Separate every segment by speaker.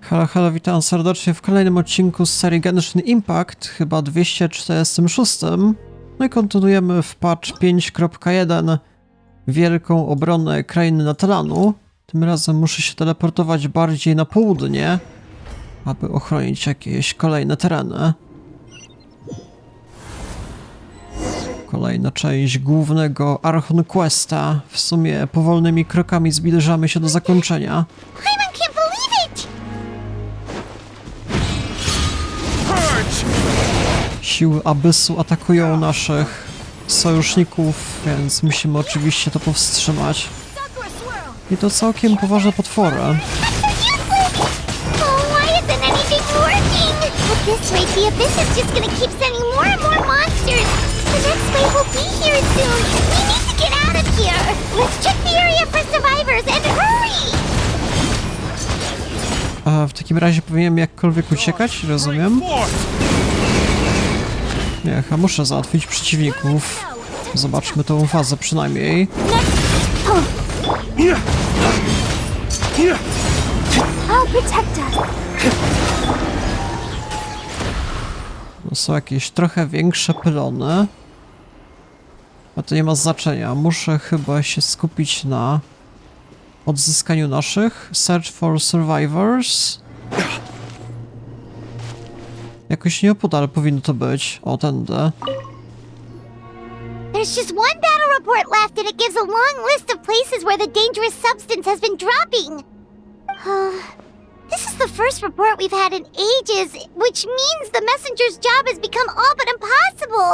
Speaker 1: Halo, halo, witam serdecznie w kolejnym odcinku z serii Genshin Impact, chyba 246. No i kontynuujemy w patch 5.1 wielką obronę krainy Natalanu. Tym razem muszę się teleportować bardziej na południe, aby ochronić jakieś kolejne tereny. Kolejna część głównego Archon Questa. W sumie powolnymi krokami zbliżamy się do zakończenia. Siły Abyssu atakują naszych sojuszników, więc musimy oczywiście to powstrzymać. I to całkiem poważne potwory. A w takim razie powinienem jakkolwiek uciekać, rozumiem? Nie, muszę załatwić przeciwników. Zobaczmy tą fazę przynajmniej. No, są jakieś trochę większe pylony. A to nie ma znaczenia. Muszę chyba się skupić na odzyskaniu naszych. Search for survivors. Jakoś nieopodal powinno to być. O, tędy.
Speaker 2: There's just one battle report left and it gives a long list of places where the dangerous substance has been dropping. This is the first report we've had in ages, which means the messenger's job has become all but impossible.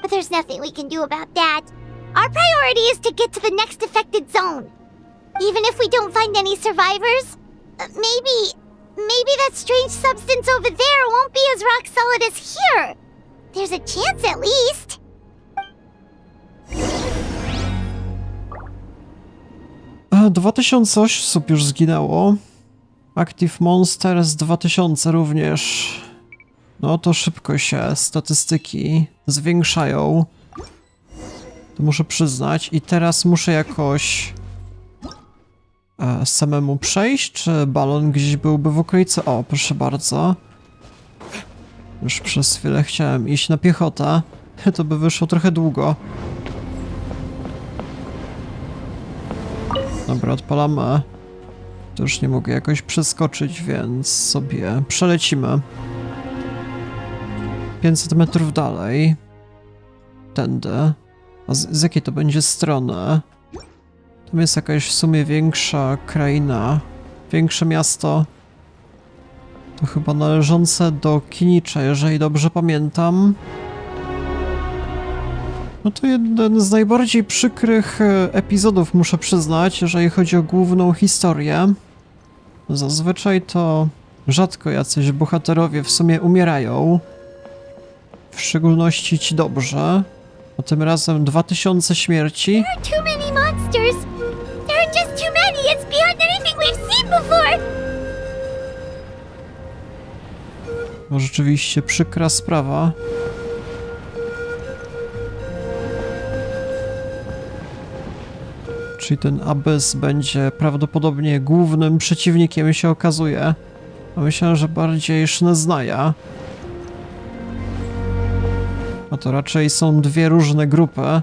Speaker 2: But there's nothing we can do about that. Our priority is to get to the next affected zone. Even if we don't find any survivors, maybe that strange substance over there won't be as rock solid as here. There's a chance at least.
Speaker 1: 2000 osób już zginęło. Active Monsters 2000 również. No to szybko się statystyki zwiększają. To muszę przyznać. I teraz muszę jakoś samemu przejść, czy balon gdzieś byłby w okolicy? O, proszę bardzo. Już przez chwilę chciałem iść na piechotę. To by wyszło trochę długo. Dobra, odpalamy. To już nie mogę jakoś przeskoczyć, więc sobie przelecimy. 500 metrów dalej. Tędy. A z jakiej to będzie strony? Tam jest jakaś w sumie większa kraina, większe miasto. To chyba należące do Kinicza, jeżeli dobrze pamiętam. No to jeden z najbardziej przykrych epizodów, muszę przyznać, jeżeli chodzi o główną historię. Zazwyczaj to rzadko jacyś bohaterowie w sumie umierają. W szczególności ci dobrzy. A tym razem 2000 śmierci. No rzeczywiście przykra sprawa. Czyli ten Abyss będzie prawdopodobnie głównym przeciwnikiem, się okazuje. A myślałem, że bardziej Szneznaja. A to raczej są dwie różne grupy.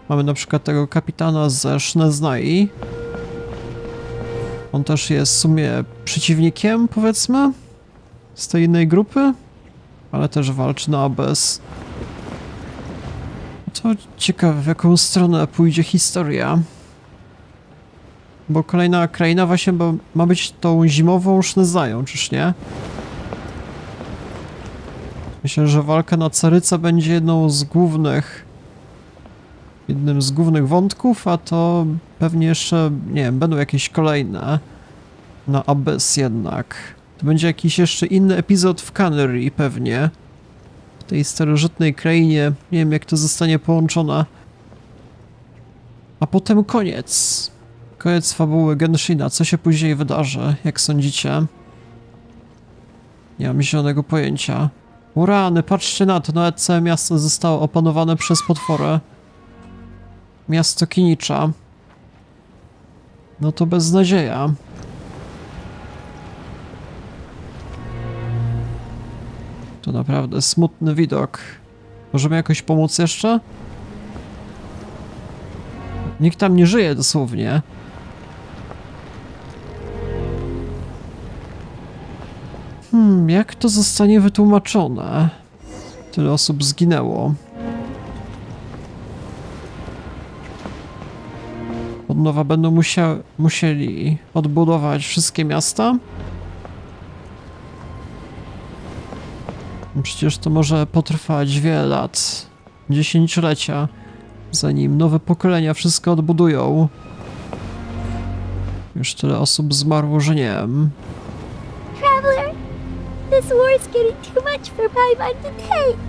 Speaker 1: Mamy na przykład tego kapitana ze Szneznai. On też jest w sumie przeciwnikiem, powiedzmy, z tej innej grupy, ale też walczy na Abyss. To ciekawe, w jaką stronę pójdzie historia. Bo kolejna kraina właśnie ma być tą zimową Szneznają, czyż nie? Myślę, że walka na Caryce będzie jednym z głównych wątków, a to pewnie jeszcze, nie wiem, będą jakieś kolejne na Abyss jednak. To będzie jakiś jeszcze inny epizod w Canary pewnie. W tej starożytnej krainie. Nie wiem, jak to zostanie połączone. A potem koniec. Koniec fabuły Genshina. Co się później wydarzy, jak sądzicie? Nie mam zielonego pojęcia. Urany, patrzcie na to, nawet całe miasto zostało opanowane przez potwory. Miasto Kinicza. No to beznadzieja. To naprawdę smutny widok. Możemy jakoś pomóc jeszcze? Nikt tam nie żyje dosłownie. Jak to zostanie wytłumaczone? Tyle osób zginęło. Od nowa będą musieli odbudować wszystkie miasta? Przecież to może potrwać wiele lat. Dziesięciolecia. Zanim nowe pokolenia wszystko odbudują. Już tyle osób zmarło, że nie wiem.
Speaker 2: Traveler, this war's getting too much for my mind to take.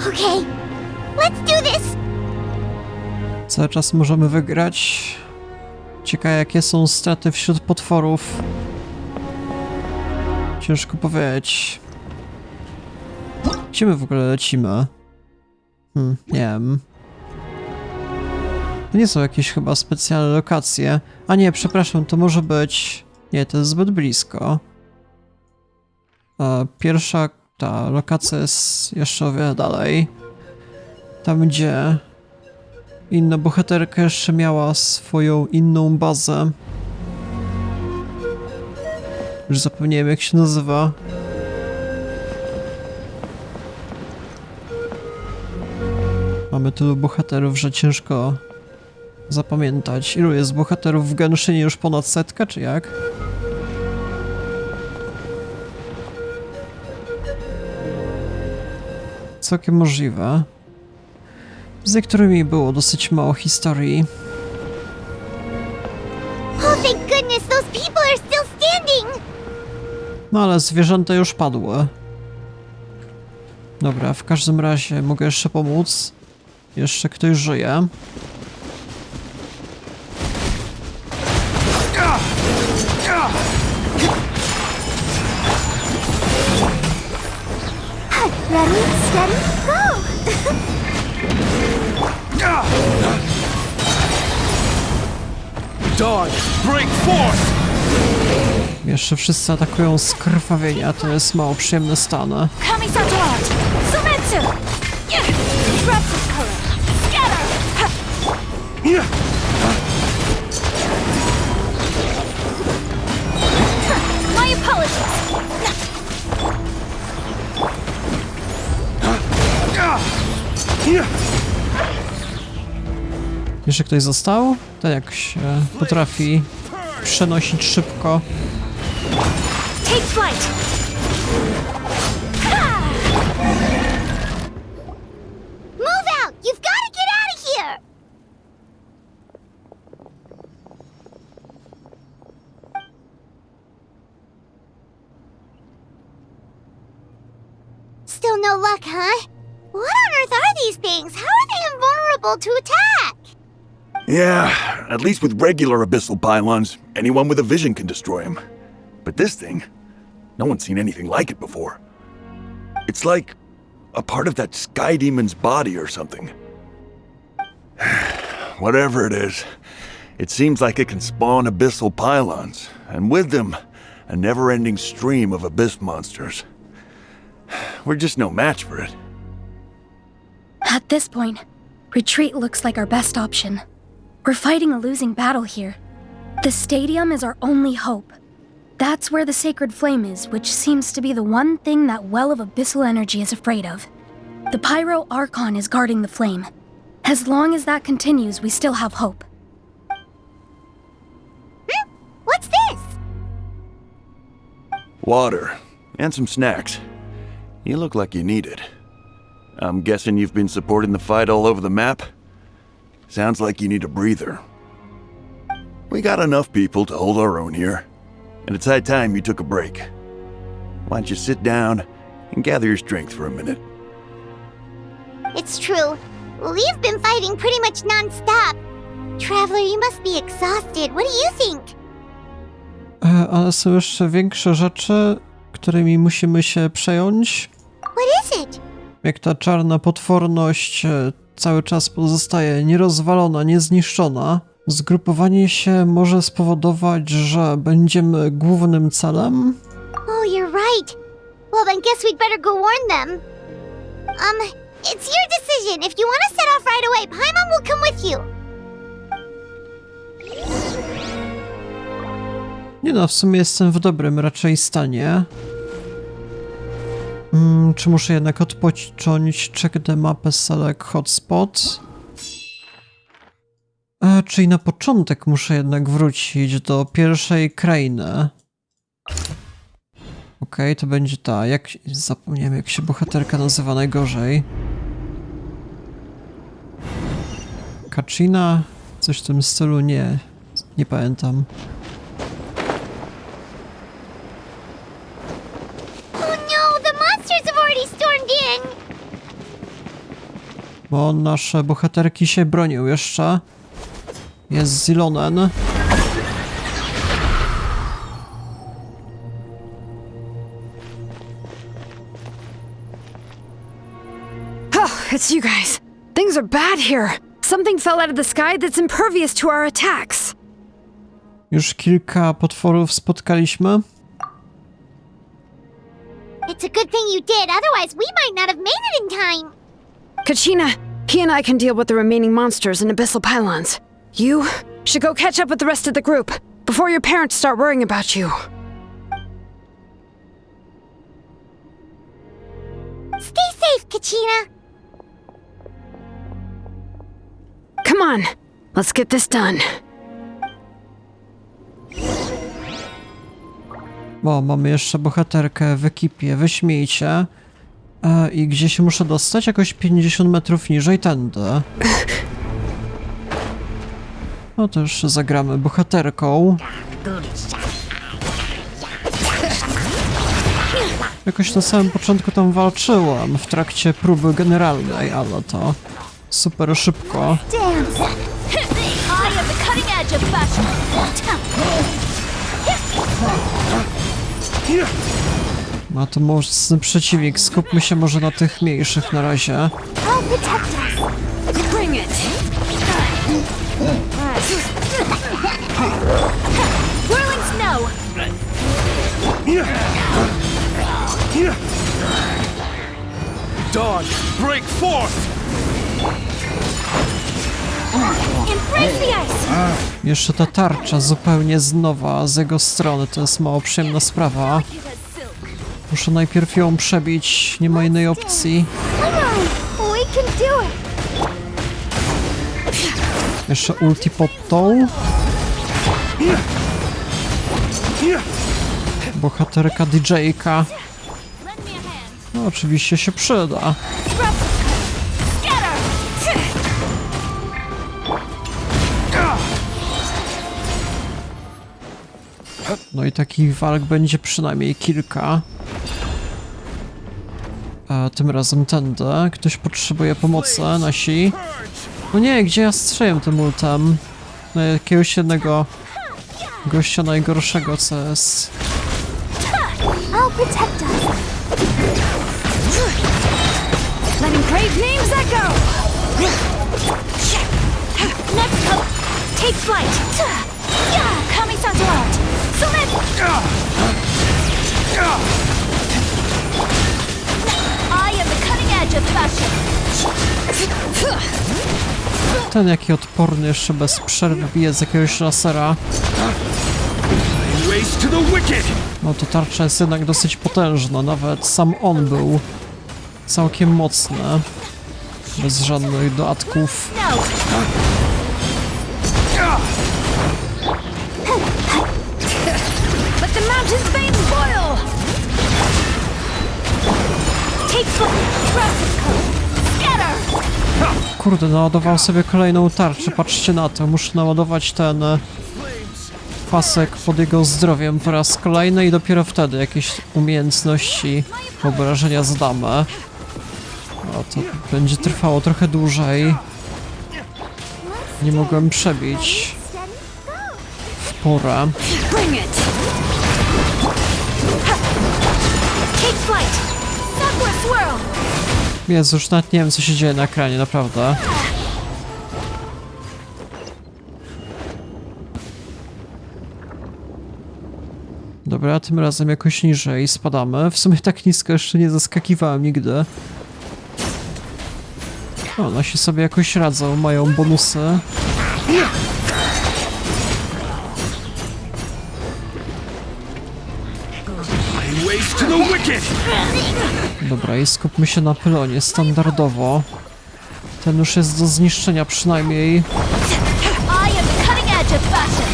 Speaker 2: Okay, let's do this!
Speaker 1: Cały czas możemy wygrać. Ciekawe, jakie są straty wśród potworów. Ciężko powiedzieć. Gdzie my w ogóle lecimy? Nie wiem. To nie są jakieś chyba specjalne lokacje. A nie, przepraszam, to może być... Nie, to jest zbyt blisko. Pierwsza ta lokacja jest jeszcze o wiele dalej. Tam, gdzie inna bohaterka jeszcze miała swoją inną bazę. Już zapomniałem, jak się nazywa. Mamy tylu bohaterów, że ciężko zapamiętać. Ilu jest bohaterów w Genshinie? Już ponad 100, czy jak? Całkiem możliwe. Z niektórymi było dosyć mało historii.
Speaker 2: Oh, thank goodness, those people are still standing!
Speaker 1: No ale zwierzęta już padły. Dobra, w każdym razie mogę jeszcze pomóc. Jeszcze ktoś żyje.
Speaker 2: Ready, steady, go!
Speaker 3: Dodge! Break force!
Speaker 1: Jeszcze wszyscy atakują z krwawienia, to jest mało przyjemny stan.
Speaker 2: Kami-sato! Sumetsu! Drops of color! Scatter! My apologies!
Speaker 1: Jeszcze ktoś został? Ten jak się potrafi przenosić szybko.
Speaker 2: Take flight! Move out! You've got to get out of here! Still no luck, huh? What on earth are these things? How are they invulnerable to attack?
Speaker 3: Yeah, at least with regular abyssal pylons, anyone with a vision can destroy them. But this thing, no one's seen anything like it before. It's like a part of that sky demon's body or something. Whatever it is, it seems like it can spawn abyssal pylons, and with them, a never-ending stream of abyss monsters. We're just no match for it.
Speaker 4: At this point, retreat looks like our best option. We're fighting a losing battle here. The stadium is our only hope. That's where the sacred flame is, which seems to be the one thing that well of abyssal energy is afraid of. The Pyro Archon is guarding the flame. As long as that continues, we still have hope.
Speaker 2: What's this?
Speaker 3: Water, and some snacks. You look like you need it. I'm guessing you've been supporting the fight all over the map? Sounds like you need a breather. We got enough people to hold our own here, and it's high time you took a break. Why don't you sit down and gather your strength for a minute?
Speaker 2: It's true. We've been fighting pretty much non-stop. Traveler, you must be exhausted. What do you think?
Speaker 1: Ale są jeszcze większe rzeczy, którymi musimy się przejąć.
Speaker 2: What is it?
Speaker 1: Jak ta czarna potworność cały czas pozostaje nierozwalona, niezniszczona. Zgrupowanie się może spowodować, że będziemy głównym celem?
Speaker 2: Oh, you're right. Well, then guess we'd better go warn them. It's your decision. If you want to set off right away, Paimon will come with you.
Speaker 1: Nie no, w sumie jestem w dobrym raczej stanie. Czy muszę jednak odpocząć? Check the mapę, select hotspot. Czyli na początek muszę jednak wrócić do pierwszej krainy. Okej, to będzie ta. Zapomniałem, jak się bohaterka nazywa najgorzej. Katrina? Coś w tym stylu? Nie pamiętam.
Speaker 2: Oh no, the monsters have already stormed in.
Speaker 1: Bo nasze bohaterki się bronią jeszcze. Jest Zilonen.
Speaker 5: Oh, it's you guys. Things are bad here. Something fell out of the sky that's impervious to our attacks.
Speaker 1: Już kilka potworów spotkaliśmy.
Speaker 2: It's a good thing you did, otherwise we might not have made it in time.
Speaker 5: Kachina, he and I can deal with the remaining monsters and abyssal pylons. You should go catch up with the rest of the group before your parents start worrying about you.
Speaker 2: Stay safe, Kachina.
Speaker 5: Come on, let's get this done.
Speaker 1: Bo mamy jeszcze bohaterkę w ekipie, wyśmiejcie. I gdzie się muszę dostać? Jakoś 50 metrów niżej, tędy. No to już zagramy bohaterką. Jakoś na samym początku tam walczyłam w trakcie próby generalnej, ale to super szybko. Ma to mocny przeciwnik, skupmy się może na tych mniejszych na razie.
Speaker 5: Bring it.
Speaker 2: Whirling snow.
Speaker 6: Dawn, break forth!
Speaker 2: Embrace the ice.
Speaker 1: Jeszcze ta tarcza zupełnie z nowa z jego strony, to jest mało przyjemna sprawa. Muszę najpierw ją przebić, nie ma innej opcji.
Speaker 2: Come on, we can do it.
Speaker 1: Jeszcze ulti pod tą. Bohaterka DJ-ka. No oczywiście się przyda. No i takich walk będzie przynajmniej kilka. A tym razem tędy. Ktoś potrzebuje pomocy, nasi. No nie, gdzie ja strzeliłem tym ultem? No jakiegoś jednego gościa najgorszego, co jest.
Speaker 2: I'll protect us.
Speaker 5: Letting great names echo.
Speaker 2: Next up, take flight. Kami-san's out. So I am the cutting edge of fashion.
Speaker 1: Ten jaki odporny jeszcze bez przerwy bije z jakiegoś lasera.
Speaker 6: Race to the wicked!
Speaker 1: No to tarcza jest jednak dosyć potężna, nawet sam on był całkiem mocny. Bez żadnych dodatków.
Speaker 5: Let the mountain's veins boil.
Speaker 2: Take flight. Scatter.
Speaker 1: Kurde, naładował sobie kolejną tarczę, patrzcie na to. Muszę naładować ten pasek pod jego zdrowiem po raz kolejny i dopiero wtedy jakieś umiejętności wyobrażenia zdamy. No to będzie trwało trochę dłużej. Nie mogłem przebić w porę.
Speaker 5: Bring it.
Speaker 2: Take flight. Southward swirl.
Speaker 1: Jezu, już nawet nie wiem, co się dzieje na ekranie, naprawdę. Dobra, tym razem jakoś niżej spadamy. W sumie tak nisko jeszcze nie zaskakiwałem nigdy. O, nasi sobie jakoś radzą, mają bonusy.
Speaker 6: Ways to the wicked!
Speaker 1: Dobra, i skupmy się na pylonie, standardowo. Ten już jest do zniszczenia przynajmniej.
Speaker 2: I am the cutting edge of fashion.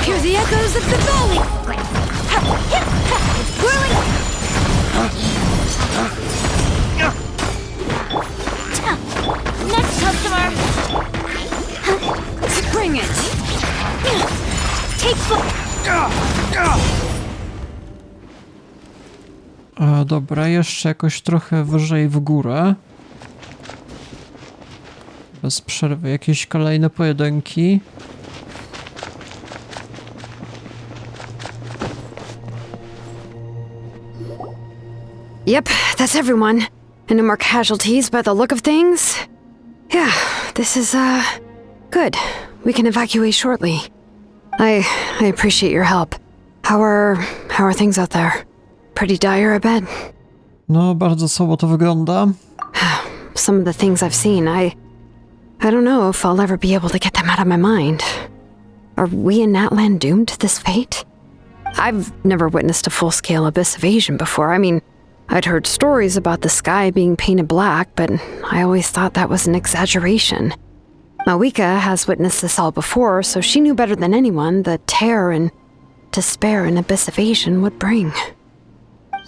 Speaker 5: Hear the echoes of the valley!
Speaker 2: Next customer.
Speaker 5: Bring it!
Speaker 2: Take
Speaker 1: Dobra, jeszcze jakoś trochę wyżej w górę. Bez przerwy jakieś kolejne pojedynki.
Speaker 5: Yep, that's everyone. And no more casualties by the look of things. Yeah, this is, good. We can evacuate shortly. I appreciate your help. How are things out there? Pretty dire, I bet.
Speaker 1: No, bardzo słabo to wygląda.
Speaker 5: Some of the things I've seen, I don't know if I'll ever be able to get them out of my mind. Are we in Natlan doomed to this fate? I've never witnessed a full-scale abyss invasion before. I mean, I'd heard stories about the sky being painted black, but I always thought that was an exaggeration. Mavuika has witnessed this all before, so she knew better than anyone the terror and despair an abyss invasion would bring.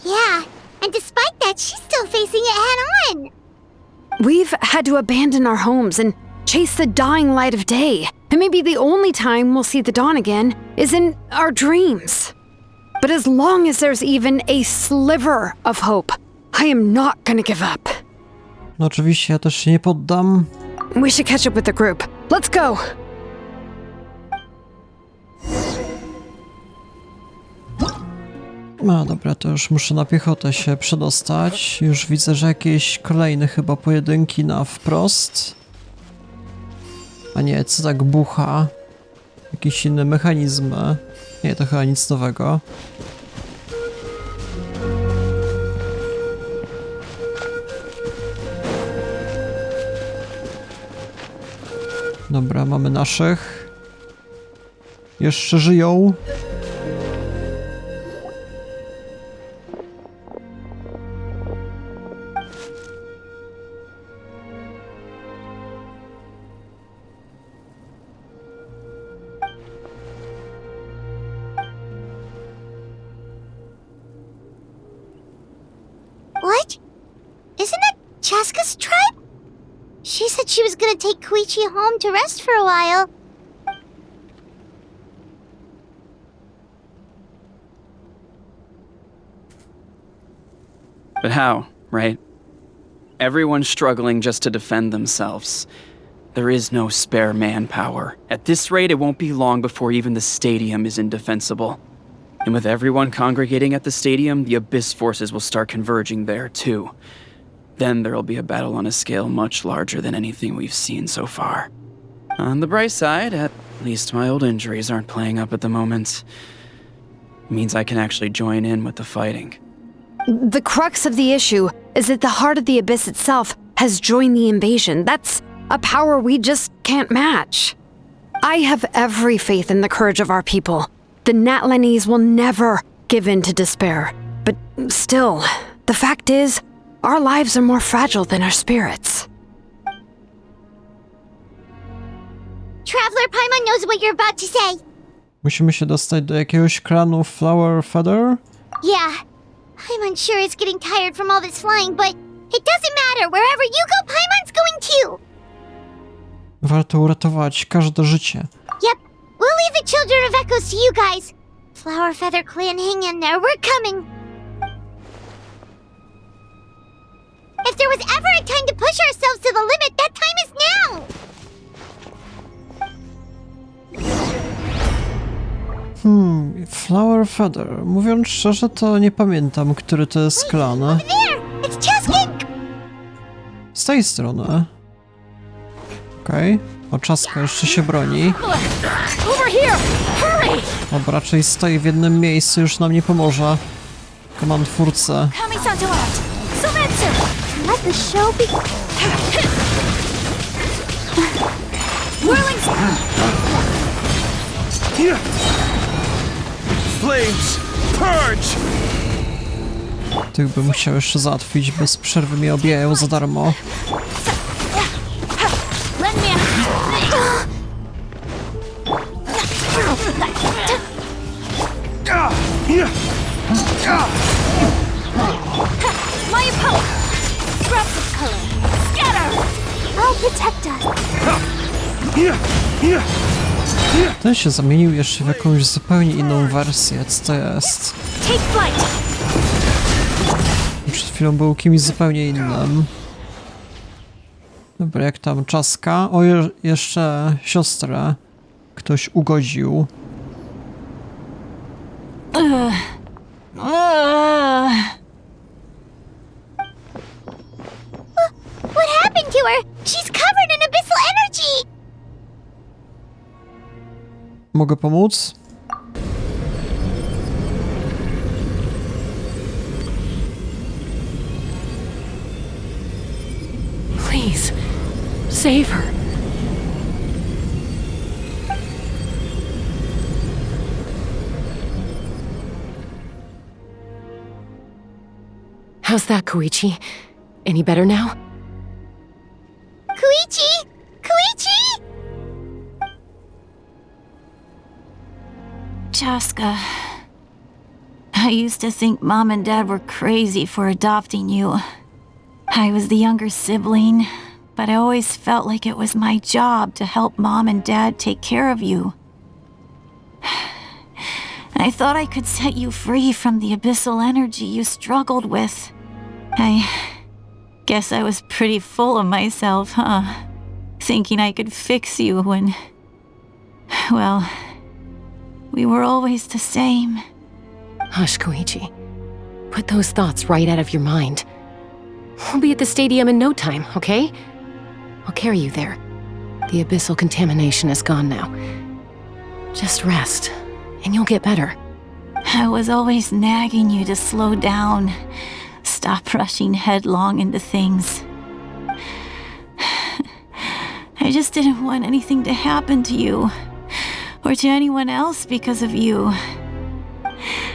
Speaker 2: Yeah, and despite that, she's still facing it head-on.
Speaker 5: We've had to abandon our homes and chase the dying light of day. And maybe the only time we'll see the dawn again is in our dreams. But as long as there's even a sliver of hope, I am not gonna give up.
Speaker 1: No oczywiście, ja też się nie poddam.
Speaker 5: We should catch up with the group. Let's go!
Speaker 1: No dobra, to już muszę na piechotę się przedostać. Już widzę, że jakieś kolejne chyba pojedynki na wprost. A nie, co tak bucha? Jakieś inne mechanizmy. Nie, to chyba nic nowego. Dobra, mamy naszych. Jeszcze żyją.
Speaker 2: What? Isn't that Chaska's tribe? She said she was gonna take Koichi home to rest for a while.
Speaker 7: But how, right? Everyone's struggling just to defend themselves. There is no spare manpower. At this rate, it won't be long before even the stadium is indefensible. And with everyone congregating at the stadium, the Abyss forces will start converging there, too. Then there'll be a battle on a scale much larger than anything we've seen so far. On the bright side, at least my old injuries aren't playing up at the moment. It means I can actually join in with the fighting.
Speaker 5: The crux of the issue is that the heart of the Abyss itself has joined the invasion. That's a power we just can't match. I have every faith in the courage of our people. The Natlanese will never give in to despair. But still, the fact is, our lives are more fragile than our spirits.
Speaker 2: Traveler Paimon knows what you're about to say.
Speaker 1: Musimy się dostać do jakiegoś klanu Flower Feather?
Speaker 2: Yeah. Paimon sure is getting tired from all this flying, but it doesn't matter. Wherever you go, Paimon's going too.
Speaker 1: Warto uratować każde życie.
Speaker 2: Yep. We'll leave the Children of Echoes to you guys. Flower Feather Clan, hang in there. We're coming. If there was ever a time to push ourselves to the limit, that time is now!
Speaker 1: Flower Feather. Mówiąc szczerze, to nie pamiętam, który to jest klan.
Speaker 2: There! It's Chaska!
Speaker 1: Z tej strony. Okej. O, Czaska jeszcze się broni.
Speaker 5: Over here! Hurry!
Speaker 1: Dobra, raczej stoi w jednym miejscu, już nam nie pomoże. Command twórcę.
Speaker 2: Let the show be.
Speaker 6: Flames, purge!
Speaker 1: Tych bym musiał jeszcze załatwić, bez przerwy mnie obijają za darmo.
Speaker 2: Let me My opponent! Drops of color! Scatter! I'll protect us!
Speaker 1: Ten się zamienił jeszcze w jakąś zupełnie inną wersję, co to jest?
Speaker 2: Take flight!
Speaker 1: Przed chwilą był kimś zupełnie innym. Dobra, jak tam czaska? O, jeszcze siostrę ktoś ugodził.
Speaker 2: What happened to her? She's covered in abyssal energy!
Speaker 1: Mogę pomóc?
Speaker 8: Please, save her. How's that, Koichi? Any better now?
Speaker 2: Koichi! Koichi!
Speaker 9: Chaska, I used to think Mom and Dad were crazy for adopting you. I was the younger sibling, but I always felt like it was my job to help Mom and Dad take care of you. I thought I could set you free from the abyssal energy you struggled with. I guess I was pretty full of myself, huh? Thinking I could fix you when... well, we were always the same.
Speaker 8: Hush, Koichi. Put those thoughts right out of your mind. We'll be at the stadium in no time, okay? I'll carry you there. The abyssal contamination is gone now. Just rest, and you'll get better.
Speaker 9: I was always nagging you to slow down. Stop rushing headlong into things. I just didn't want anything to happen to you, or to anyone else because of you.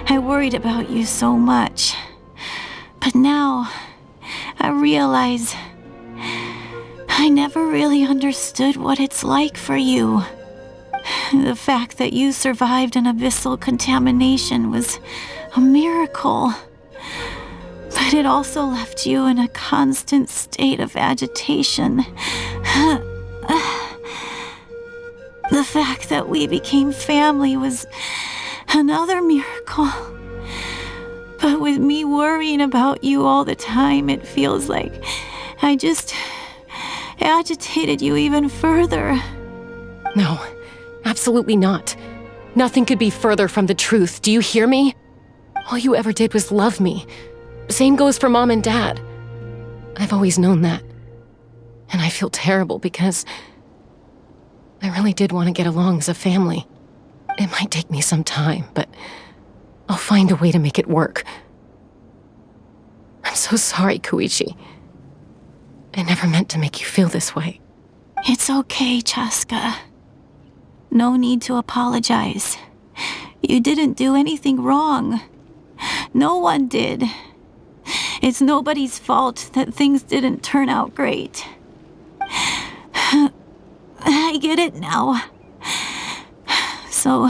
Speaker 9: I worried about you so much. But now, I realize I never really understood what it's like for you. The fact that you survived an abyssal contamination was a miracle. But it also left you in a constant state of agitation. The fact that we became family was another miracle. But with me worrying about you all the time, it feels like I just agitated you even further.
Speaker 8: No, absolutely not. Nothing could be further from the truth. Do you hear me? All you ever did was love me. Same goes for Mom and Dad. I've always known that. And I feel terrible because I really did want to get along as a family. It might take me some time, but I'll find a way to make it work. I'm so sorry, Koichi. I never meant to make you feel this way.
Speaker 9: It's okay, Chaska. No need to apologize. You didn't do anything wrong. No one did. It's nobody's fault that things didn't turn out great. I get it now. So,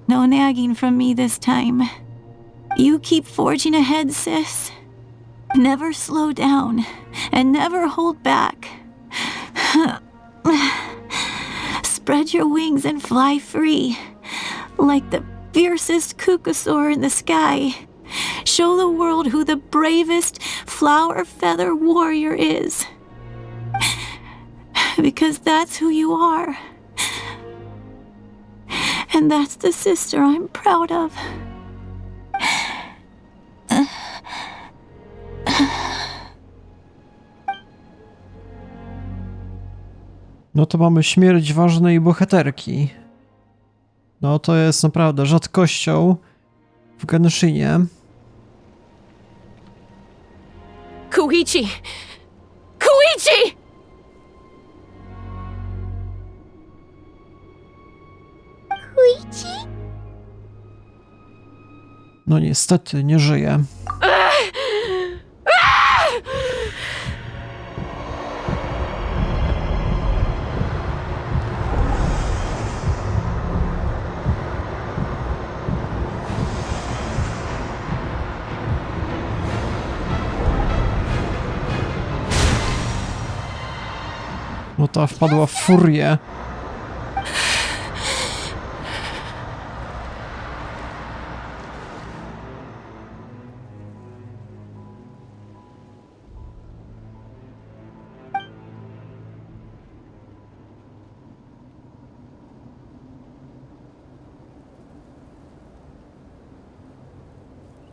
Speaker 9: no nagging from me this time. You keep forging ahead, sis. Never slow down, and never hold back. Spread your wings and fly free, like the fiercest kukasaur in the sky. Show the world who the bravest flower feather warrior is. Because that's who you are. And that's the sister I'm proud of.
Speaker 1: No to mamy śmierć ważnej bohaterki. No to jest naprawdę rzadkością w Genshinie.
Speaker 8: Koichi! Koichi!
Speaker 2: Koichi?
Speaker 1: No niestety, nie żyje. No ta wpadła w furię.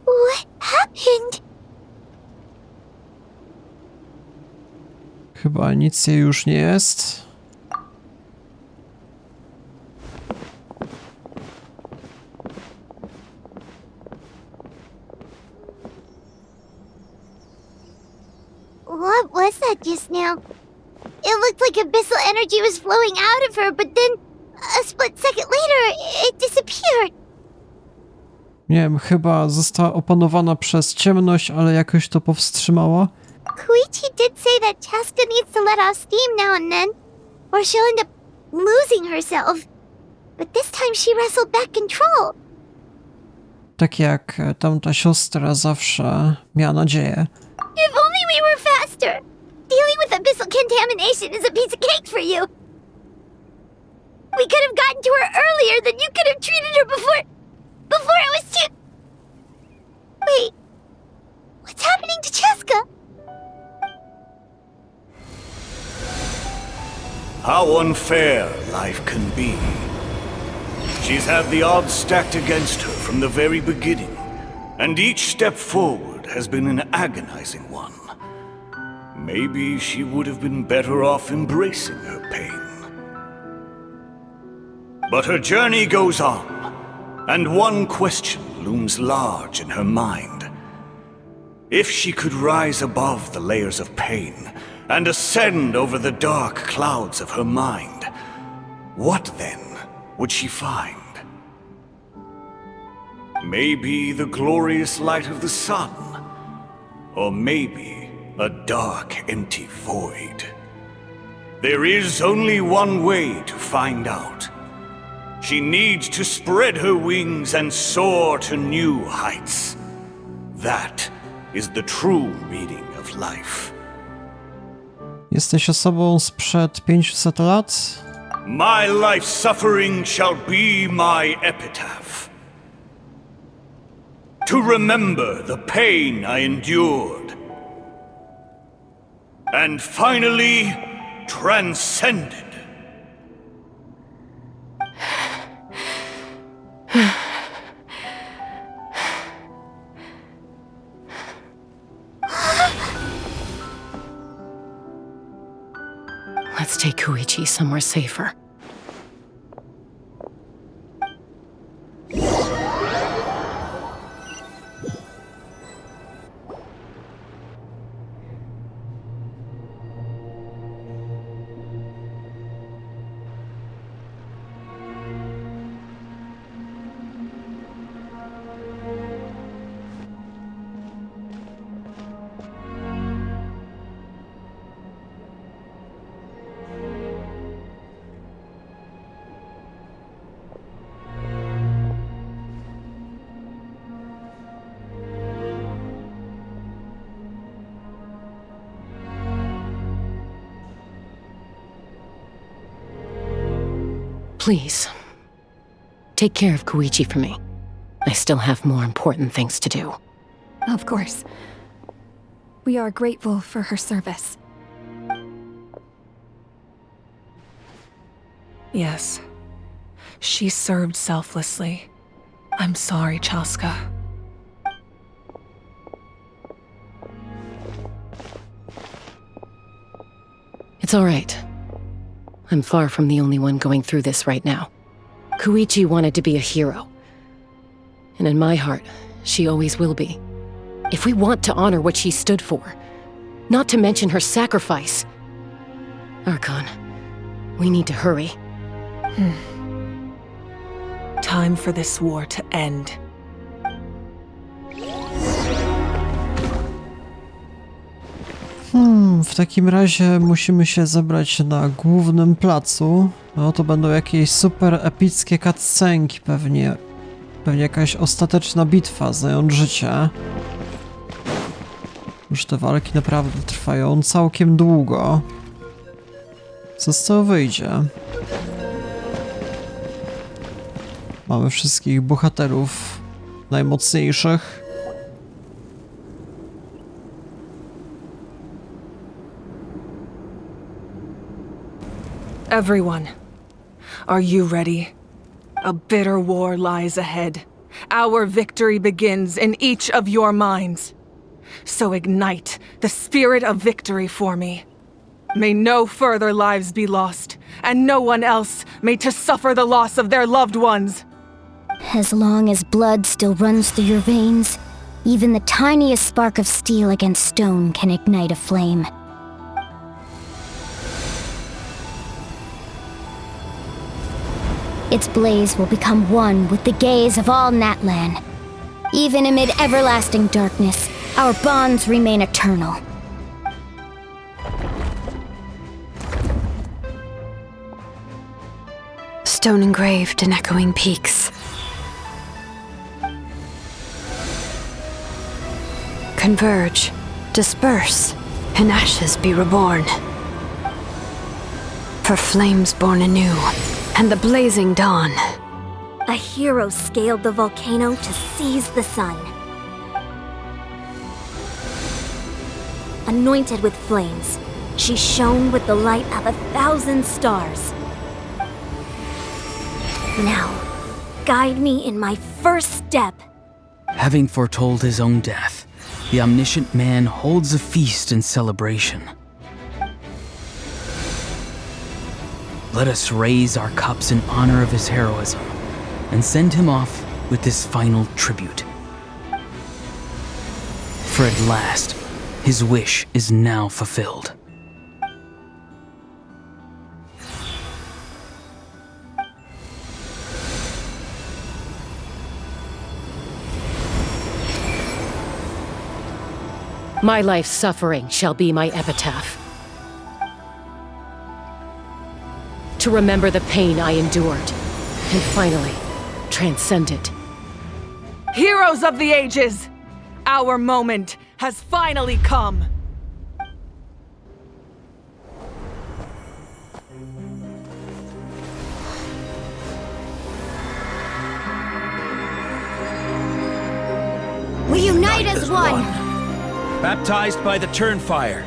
Speaker 2: What happened?
Speaker 1: Chyba nic jej już nie jest.
Speaker 2: What was that just now? It looked like abyssal energy was flowing out of her, but then a split second later, it disappeared.
Speaker 1: Nie wiem, chyba została opanowana przez ciemność, ale jakoś to powstrzymała.
Speaker 2: Koichi did say that Chaska needs to let off steam now and then, or she'll end up losing herself. But this time she wrestled back control.
Speaker 1: Tak jak tamta siostra zawsze miała nadzieję.
Speaker 2: If only we were faster! Dealing with abyssal contamination is a piece of cake for you! We could have gotten to her earlier, then you could have treated her before it was too... Wait, what's happening to Chaska?
Speaker 6: How unfair life can be. She's had the odds stacked against her from the very beginning, and each step forward has been an agonizing one. Maybe she would have been better off embracing her pain. But her journey goes on, and one question looms large in her mind. If she could rise above the layers of pain and ascend over the dark clouds of her mind, what then would she find? Maybe the glorious light of the sun, or maybe a dark, empty void. There is only one way to find out. She needs to spread her wings and soar to new heights. That is the true meaning of life.
Speaker 1: Jesteś osobą sprzed 500 lat?
Speaker 6: My life's suffering shall be my epitaph. To remember the pain I endured. And finally, transcended.
Speaker 8: Let's take Koichi somewhere safer. Please, take care of Koichi for me. I still have more important things to do.
Speaker 4: Of course. We are grateful for her service.
Speaker 10: Yes. She served selflessly. I'm sorry, Chaska.
Speaker 8: It's all right. I'm far from the only one going through this right now. Koichi wanted to be a hero. And in my heart, she always will be. If we want to honor what she stood for, not to mention her sacrifice. Archon, we need to hurry.
Speaker 10: Time for this war to end.
Speaker 1: W takim razie musimy się zebrać na głównym placu. No to będą jakieś super epickie cutscenki pewnie. Pewnie jakaś ostateczna bitwa, zająć życie. Już te walki naprawdę trwają całkiem długo. Co z tego wyjdzie? Mamy wszystkich bohaterów najmocniejszych.
Speaker 10: Everyone, are you ready? A bitter war lies ahead. Our victory begins in each of your minds. So ignite the spirit of victory for me. May no further lives be lost, and no one else may to suffer the loss of their loved ones.
Speaker 2: As long as blood still runs through your veins, even the tiniest spark of steel against stone can ignite a flame. Its blaze will become one with the gaze of all Natlan. Even amid everlasting darkness, our bonds remain eternal.
Speaker 5: Stone engraved in echoing peaks. Converge, disperse, in ashes be reborn. For flames born anew, and the blazing dawn.
Speaker 2: A hero scaled the volcano to seize the sun. Anointed with flames, she shone with the light of 1,000 stars. Now, guide me in my first step.
Speaker 7: Having foretold his own death, the omniscient man holds a feast in celebration. Let us raise our cups in honor of his heroism and send him off with this final tribute. For at last, his wish is now fulfilled.
Speaker 8: My life's suffering shall be my epitaph. To remember the pain I endured, and finally, transcend it.
Speaker 10: Heroes of the ages! Our moment has finally come!
Speaker 2: We unite as one!
Speaker 11: Baptized by the Turnfire,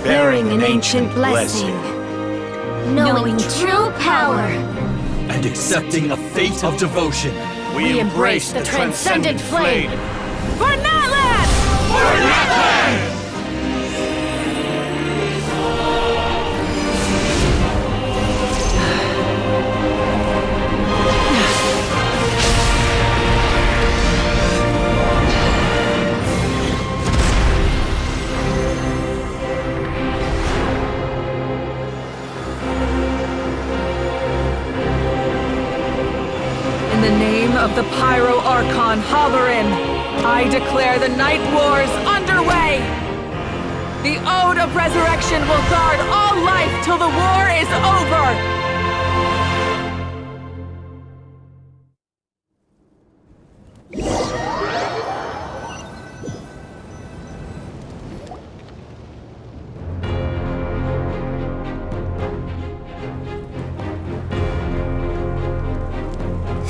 Speaker 2: Bearing an ancient blessing. Knowing true power.
Speaker 11: and accepting a fate of devotion.
Speaker 8: We embrace the transcendent flame.
Speaker 10: For Natlan! In the name of the Pyro Archon Halloran, I declare the Night Wars underway! The Ode of Resurrection will guard all life till the war is over!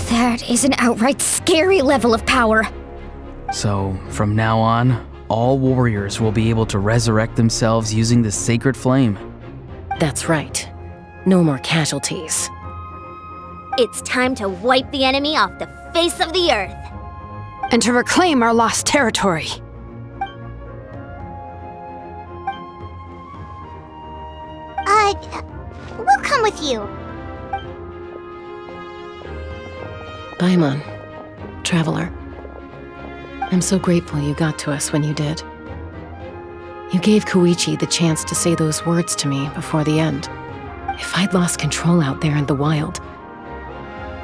Speaker 2: That is an outright scary level of power.
Speaker 7: So, from now on, all warriors will be able to resurrect themselves using the sacred flame.
Speaker 8: That's right. No more casualties.
Speaker 2: It's time to wipe the enemy off the face of the earth.
Speaker 5: And to reclaim our lost territory.
Speaker 2: We'll come with you.
Speaker 8: Paimon, traveler. I'm so grateful you got to us when you did. You gave Koichi the chance to say those words to me before the end. If I'd lost control out there in the wild,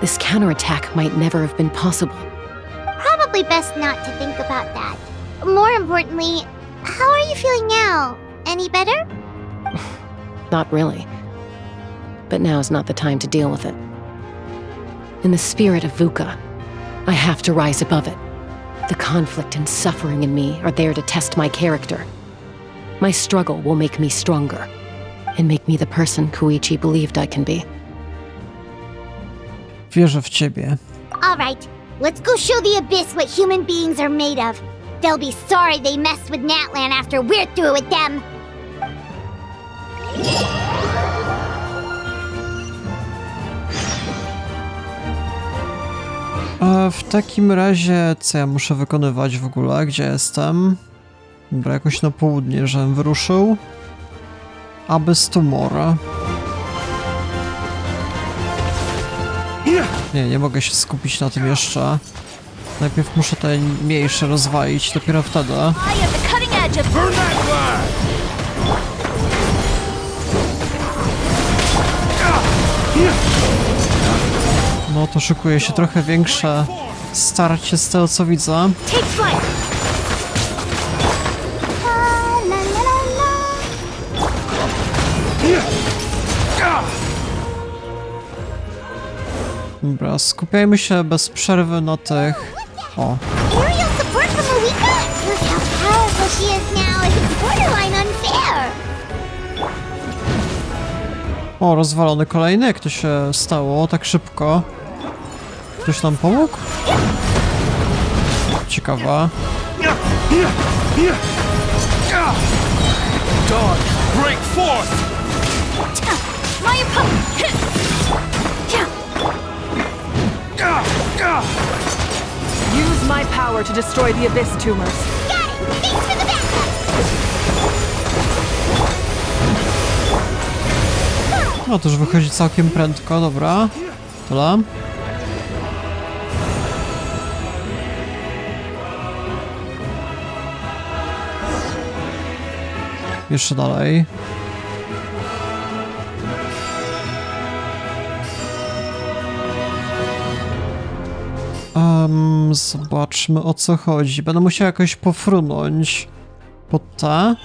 Speaker 8: this counterattack might never have been possible.
Speaker 2: Probably best not to think about that. More importantly, how are you feeling now? Any better?
Speaker 8: Not really. But now's not the time to deal with it. In the spirit of VUCA, I have to rise above it. The conflict and suffering in me are there to test my character. My struggle will make me stronger, and make me the person Koichi believed I can be.
Speaker 1: Wierzę w ciebie.
Speaker 2: Alright, let's go show the Abyss what human beings are made of. They'll be sorry they messed with Natlan after we're through with them.
Speaker 1: A w takim razie, co ja muszę wykonywać w ogóle? Gdzie jestem? Dobra, jakoś na południe, żebym wyruszył. Abyss Tomorrow. Nie mogę się skupić na tym jeszcze. Najpierw muszę te mniejsze rozwalić, dopiero wtedy. No to szykuje się trochę większe starcie z tego co widzę. Dobra, skupiajmy się bez przerwy na tych... O.
Speaker 2: Aerial support from Mavuika? Look how powerful she is now. It's borderline unfair.
Speaker 1: O, rozwalony kolejny. Jak to się stało tak szybko? Ktoś nam pomógł? Ciekawa.
Speaker 11: Dodge, break forth!
Speaker 10: Use my power to destroy the Abyss tumors.
Speaker 2: Got it. Thanks for the backup.
Speaker 1: No to już wychodzi całkiem prędko, dobra. Tyle. Jeszcze dalej. Zobaczmy o co chodzi. Będę musiał jakoś pofrunąć pod te.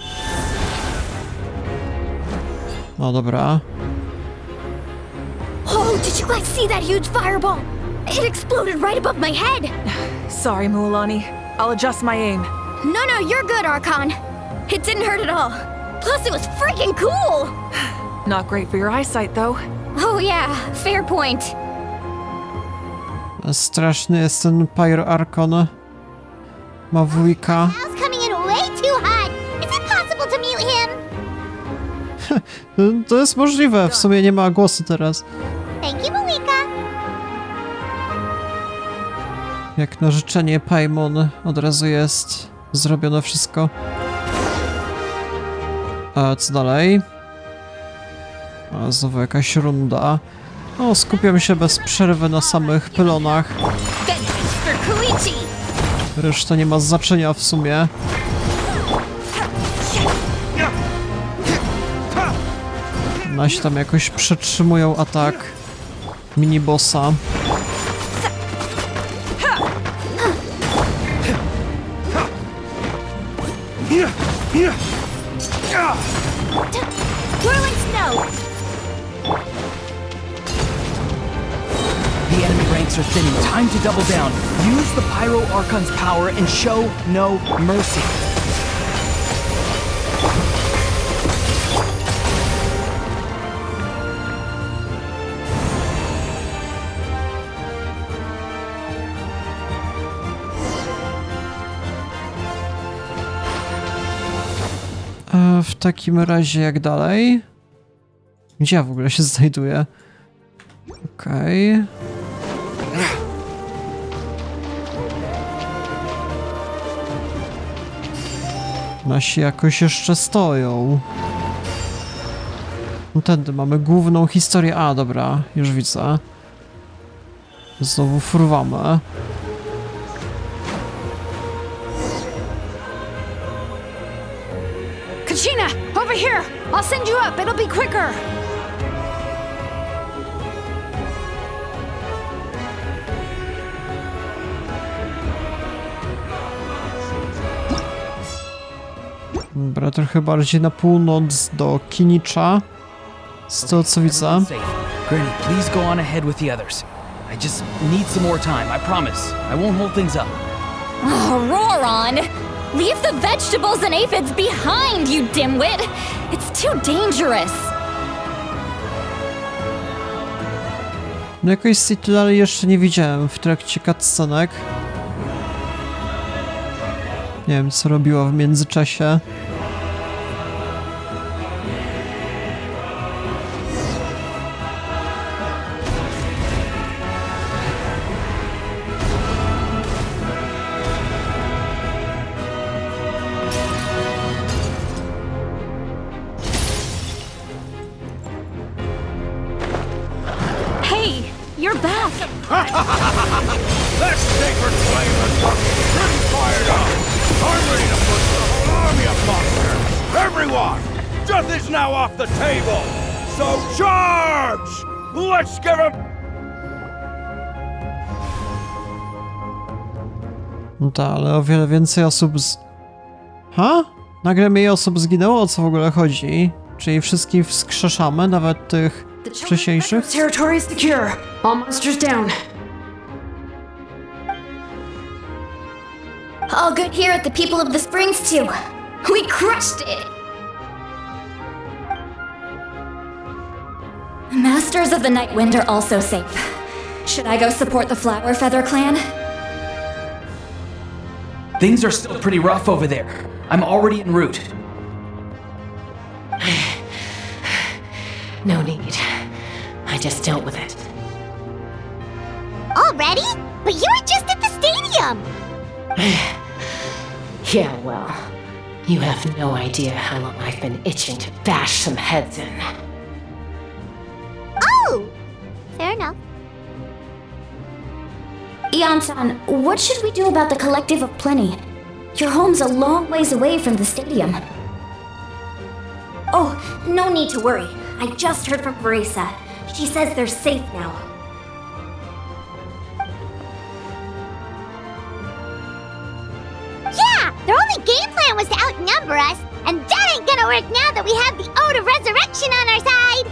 Speaker 1: No dobra.
Speaker 4: Oh, did you guys see that huge fireball? It exploded right above my head.
Speaker 10: Sorry, Mualani. I'll adjust my aim.
Speaker 4: No, you're good, Archon. It didn't hurt at all. Plus, it was freaking cool.
Speaker 10: Not great for your eyesight, though.
Speaker 4: Oh yeah, fair point.
Speaker 1: Straszny jest ten Pyro Archon. Mavuika.
Speaker 2: Mal's coming in way too hot. Is it possible to mute him?
Speaker 1: To jest możliwe, w sumie nie ma głosu teraz.
Speaker 2: Thank you, Mavuika.
Speaker 1: Jak na życzenie Paimon od razu jest zrobione wszystko. A co dalej? A znowu jakaś runda. O, skupiam się bez przerwy na samych pylonach. Reszta nie ma znaczenia w sumie. Nasi tam jakoś przetrzymują atak minibossa.
Speaker 11: The enemy ranks are thinning. Time to double down. Use the Pyro Archon's power and show no mercy.
Speaker 1: A w takim razie jak dalej? Gdzie ja w ogóle się znajduję? Okej. Nasi jakoś jeszcze stoją. No tędy mamy główną historię. A, dobra, już widzę. Znowu fruwamy.
Speaker 5: Kachina, over here! I'll send you up, it'll be quicker!
Speaker 1: Dobra, trochę bardziej na północ do Kinicza. Z tego co widzę.
Speaker 11: Granny, please go on ahead with the others. I just need some more time, I promise. I won't hold things up.
Speaker 4: Oh, Roron! Leave the vegetables and aphids behind, you dimwit! It's too dangerous!
Speaker 1: No jakoś Citadel jeszcze nie widziałem w trakcie cutscenek. Nie wiem, co robiła w międzyczasie.
Speaker 4: Hey, you're back!
Speaker 6: That sacred flame has been fired up! I'm ready to put the whole army of monsters! Everyone! Death is now off the table! So charge! Let's give him...
Speaker 1: No tak, ale o wiele więcej osób Ha? Nagle mniej osób zginęło? O co w ogóle chodzi? Czyli wszystkich wskrzeszamy, nawet tych wcześniejszych?
Speaker 5: Territory is secure. All monsters down.
Speaker 4: All good here at the People of the Springs, too. We crushed it! Masters of the Night Wind are also safe. Should I go support the Flower Feather clan?
Speaker 11: Things are still pretty rough over there. I'm already en route.
Speaker 8: No need. I just dealt with it.
Speaker 2: Already? But you were just at the stadium!
Speaker 8: Yeah, well, you have no idea how long I've been itching to bash some heads in.
Speaker 2: Oh! Fair enough.
Speaker 4: Ian-san, what should we do about the Collective of Plenty? Your home's a long ways away from the stadium. Oh, no need to worry. I just heard from Marisa. She says they're safe now.
Speaker 2: Yeah! Their only game plan was to outnumber us, and that ain't gonna work now that we have the Ode of Resurrection on our side!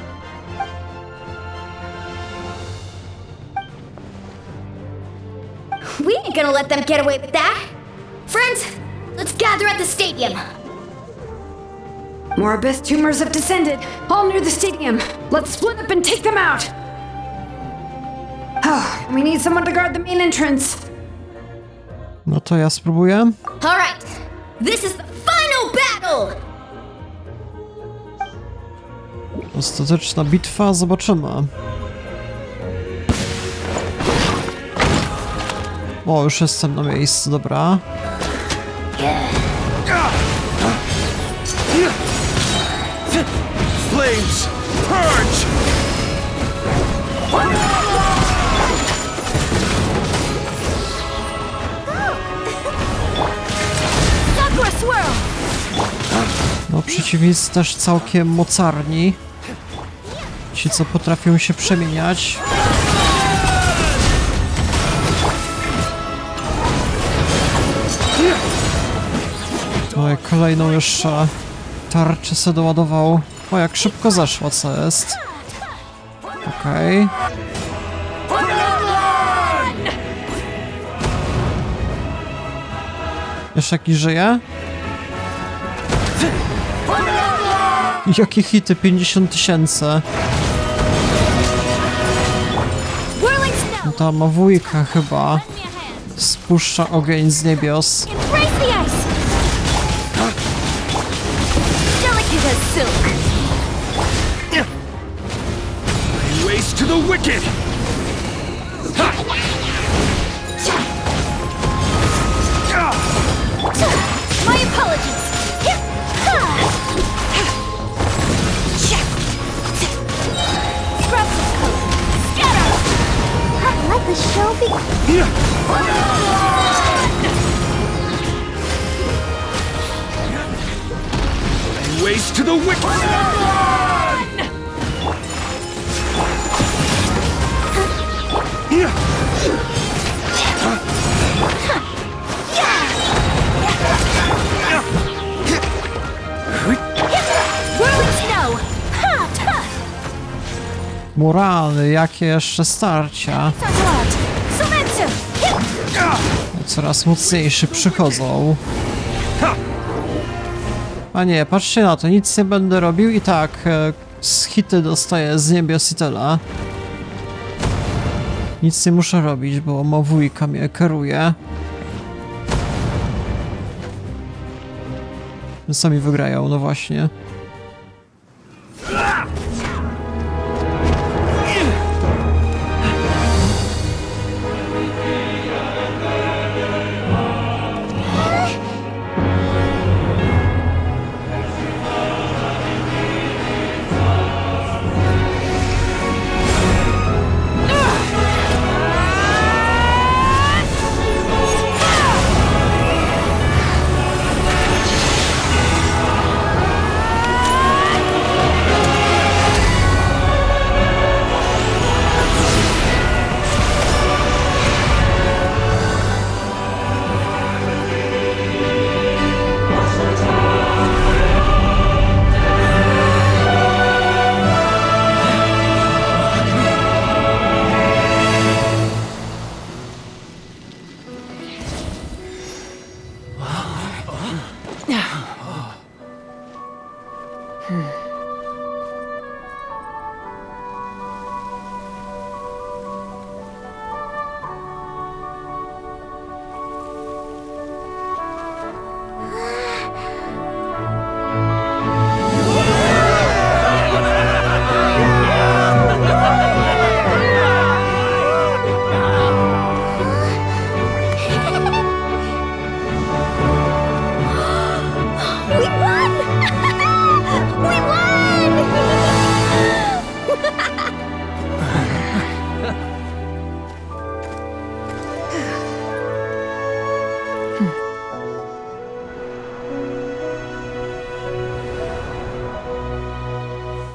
Speaker 4: We ain't gonna let them get away with that. Friends, let's gather at the stadium.
Speaker 5: More abyss tumors have descended, all near the stadium. Let's split up and take them out. Oh, we need someone to guard the main entrance.
Speaker 1: No to ja spróbuję.
Speaker 4: All right, this is the final battle.
Speaker 1: Ostateczna bitwa, zobaczymy. O, już jestem na miejscu, dobra.
Speaker 6: Flames! Purge!
Speaker 2: Sakura swirl!
Speaker 1: No, przeciwnicy też całkiem mocarni. Ci, co potrafią się przemieniać. No i kolejną jeszcze tarczę se doładował. O, jak szybko zeszło, co jest. Okej. Jeszcze jakiś żyje? Jakie hity? 50 000. No ta Mavuika chyba spuszcza ogień z niebios.
Speaker 2: Embrace the ice! Delicate as silk!
Speaker 6: Waste to the wicked!
Speaker 2: My apologies! Scrub some coat! Scatter! I like the show Don't be...
Speaker 6: Waste to the wicked!
Speaker 1: Murany, jakie jeszcze starcia. Coraz mocniejszy przychodzą. A nie, patrzcie na to, nic nie będę robił i tak z hity dostaję z niebios i tyle. Nic nie muszę robić, bo Mavuika mnie kieruje. Sami wygrają, no właśnie.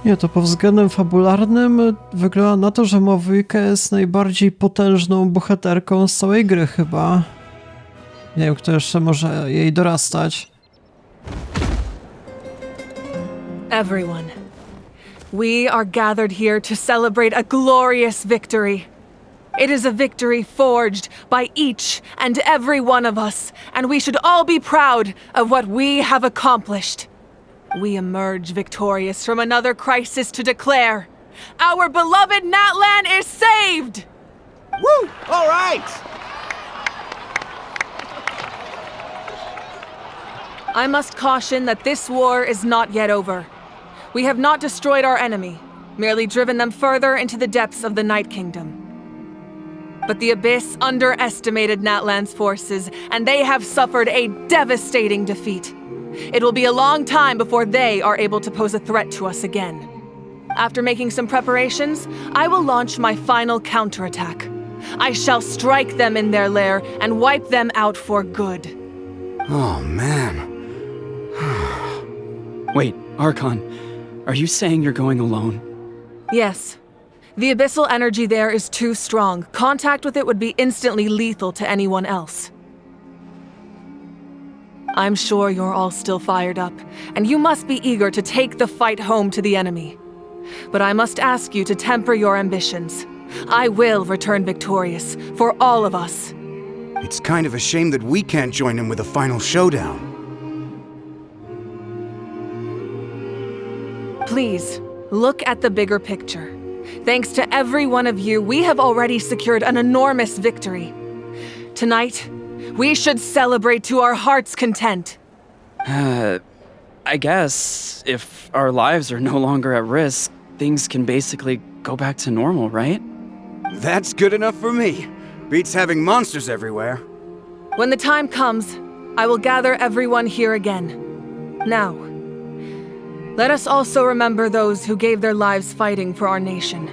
Speaker 1: Nie, to pod względem fabularnym wygląda na to, że Mavuika jest najbardziej potężną bohaterką z całej gry chyba. Nie wiem, kto jeszcze może jej dorastać.
Speaker 10: Everyone, we are gathered here to celebrate a glorious victory. It is a victory forged by each and every one of us, and we should all be proud of what we have accomplished. We emerge victorious from another crisis to declare, our beloved Natlan is saved!
Speaker 11: Woo! All right!
Speaker 10: I must caution that this war is not yet over. We have not destroyed our enemy, merely driven them further into the depths of the Night Kingdom. But the Abyss underestimated Natlan's forces, and they have suffered a devastating defeat. It will be a long time before they are able to pose a threat to us again. After making some preparations, I will launch my final counterattack. I shall strike them in their lair and wipe them out for good.
Speaker 11: Oh, man.
Speaker 7: Wait, Archon, are you saying you're going alone?
Speaker 10: Yes. The abyssal energy there is too strong. Contact with it would be instantly lethal to anyone else. I'm sure you're all still fired up, and you must be eager to take the fight home to the enemy. But I must ask you to temper your ambitions. I will return victorious, for all of us.
Speaker 12: It's kind of a shame that we can't join him with a final showdown.
Speaker 10: Please, look at the bigger picture. Thanks to every one of you, we have already secured an enormous victory. Tonight, we should celebrate to our heart's content.
Speaker 7: I guess if our lives are no longer at risk, things can basically go back to normal, right?
Speaker 12: That's good enough for me. Beats having monsters everywhere.
Speaker 10: When the time comes, I will gather everyone here again. Now, let us also remember those who gave their lives fighting for our nation.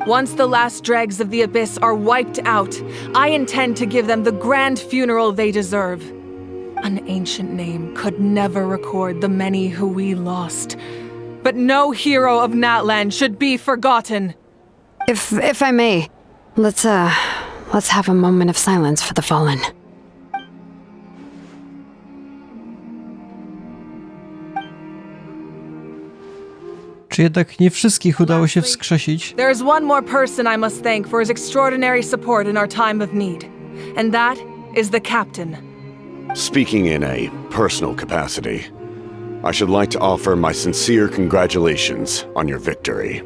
Speaker 10: Once the last dregs of the Abyss are wiped out, I intend to give them the grand funeral they deserve. An ancient name could never record the many who we lost. But no hero of Natlan should be forgotten.
Speaker 5: If I may, let's have a moment of silence for the fallen.
Speaker 1: Czy jednak nie wszystkich udało się wskrzesić?
Speaker 10: There is one more person I must thank for his extraordinary support in our time of need. And that is the captain.
Speaker 13: Speaking in a personal capacity, I should like to offer my sincere congratulations on your victory.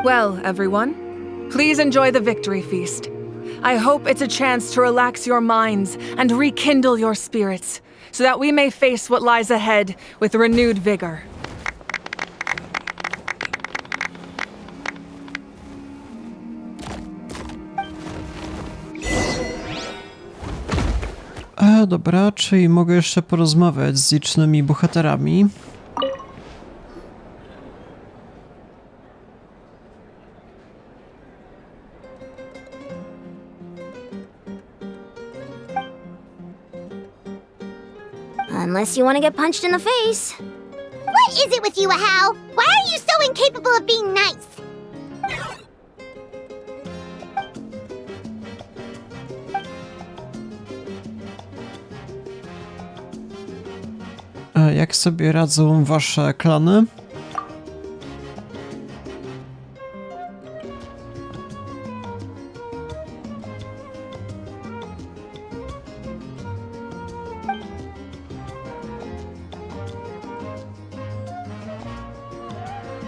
Speaker 10: Well, everyone, please enjoy the victory feast. I hope it's a chance to relax your minds and rekindle your spirits, so that we may face what lies ahead with renewed vigor.
Speaker 1: Dobra, czyli mogę jeszcze porozmawiać z licznymi bohaterami.
Speaker 2: Unless you want to get punched in the face. What is it with you, Ahau? Why are you so incapable of being nice?
Speaker 1: Jak sobie radzą wasze klany?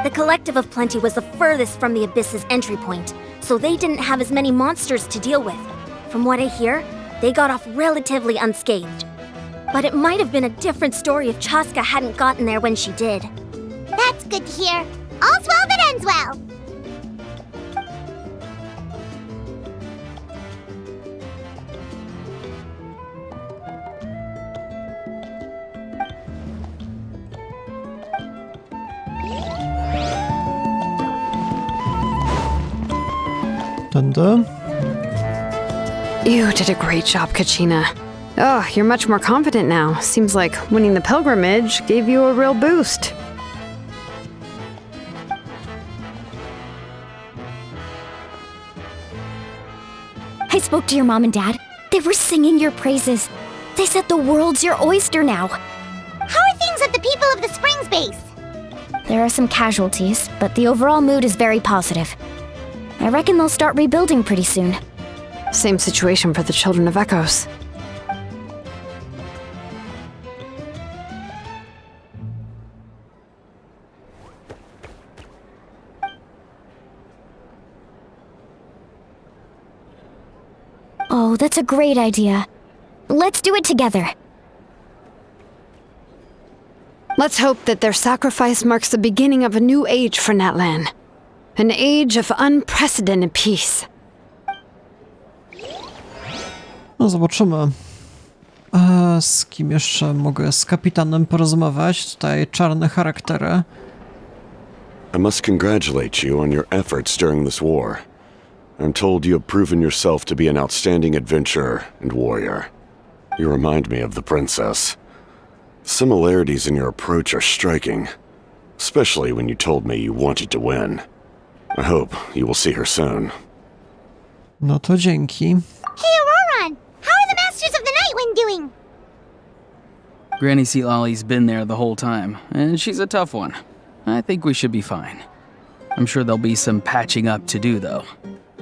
Speaker 14: The Collective of Plenty was the furthest from the Abyss's entry point, so they didn't have as many monsters to deal with. From what I hear, they got off relatively unscathed. But it might have been a different story if Chaska hadn't gotten there when she did.
Speaker 2: That's good to hear. All's well that ends well.
Speaker 1: Tędy.
Speaker 5: You did a great job, Kachina. Oh, you're much more confident now. Seems like winning the pilgrimage gave you a real boost.
Speaker 14: I spoke to your mom and dad. They were singing your praises. They said the world's your oyster now.
Speaker 2: How are things at the People of the Springs base?
Speaker 14: There are some casualties, but the overall mood is very positive. I reckon they'll start rebuilding pretty soon.
Speaker 5: Same situation for the Children of Echoes.
Speaker 14: Oh, that's a great idea. Let's do it together.
Speaker 5: Let's hope that their sacrifice marks the beginning of a new age for Natlan. An age of unprecedented peace.
Speaker 1: No zobaczymy. Z kim jeszcze mogę z kapitanem porozmawiać? Tutaj czarne charaktery.
Speaker 13: I must congratulate you on your efforts during this war. I'm told you have proven yourself to be an outstanding adventurer and warrior. You remind me of the princess. The similarities in your approach are striking, especially when you told me you wanted to win. I hope you will see her soon.
Speaker 1: No to dzięki.
Speaker 2: Hey, Auroran! How are the Masters of the Nightwind doing?
Speaker 7: Granny Sealolly's been there the whole time, and she's a tough one. I think we should be fine. I'm sure there'll be some patching up to do, though.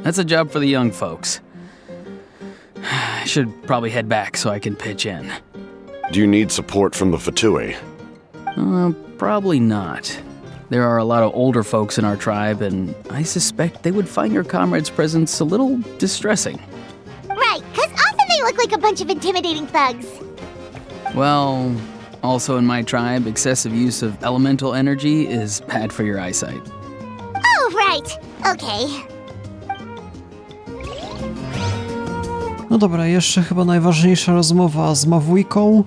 Speaker 7: That's a job for the young folks. I should probably head back so I can pitch in.
Speaker 13: Do you need support from the Fatui?
Speaker 7: Probably not. There are a lot of older folks in our tribe, and I suspect they would find your comrades' presence a little distressing.
Speaker 2: Right, because often they look like a bunch of intimidating thugs.
Speaker 7: Well, also in my tribe, excessive use of elemental energy is bad for your eyesight.
Speaker 2: Oh, right. Okay.
Speaker 1: No dobra, jeszcze chyba najważniejsza rozmowa z Mavuiką.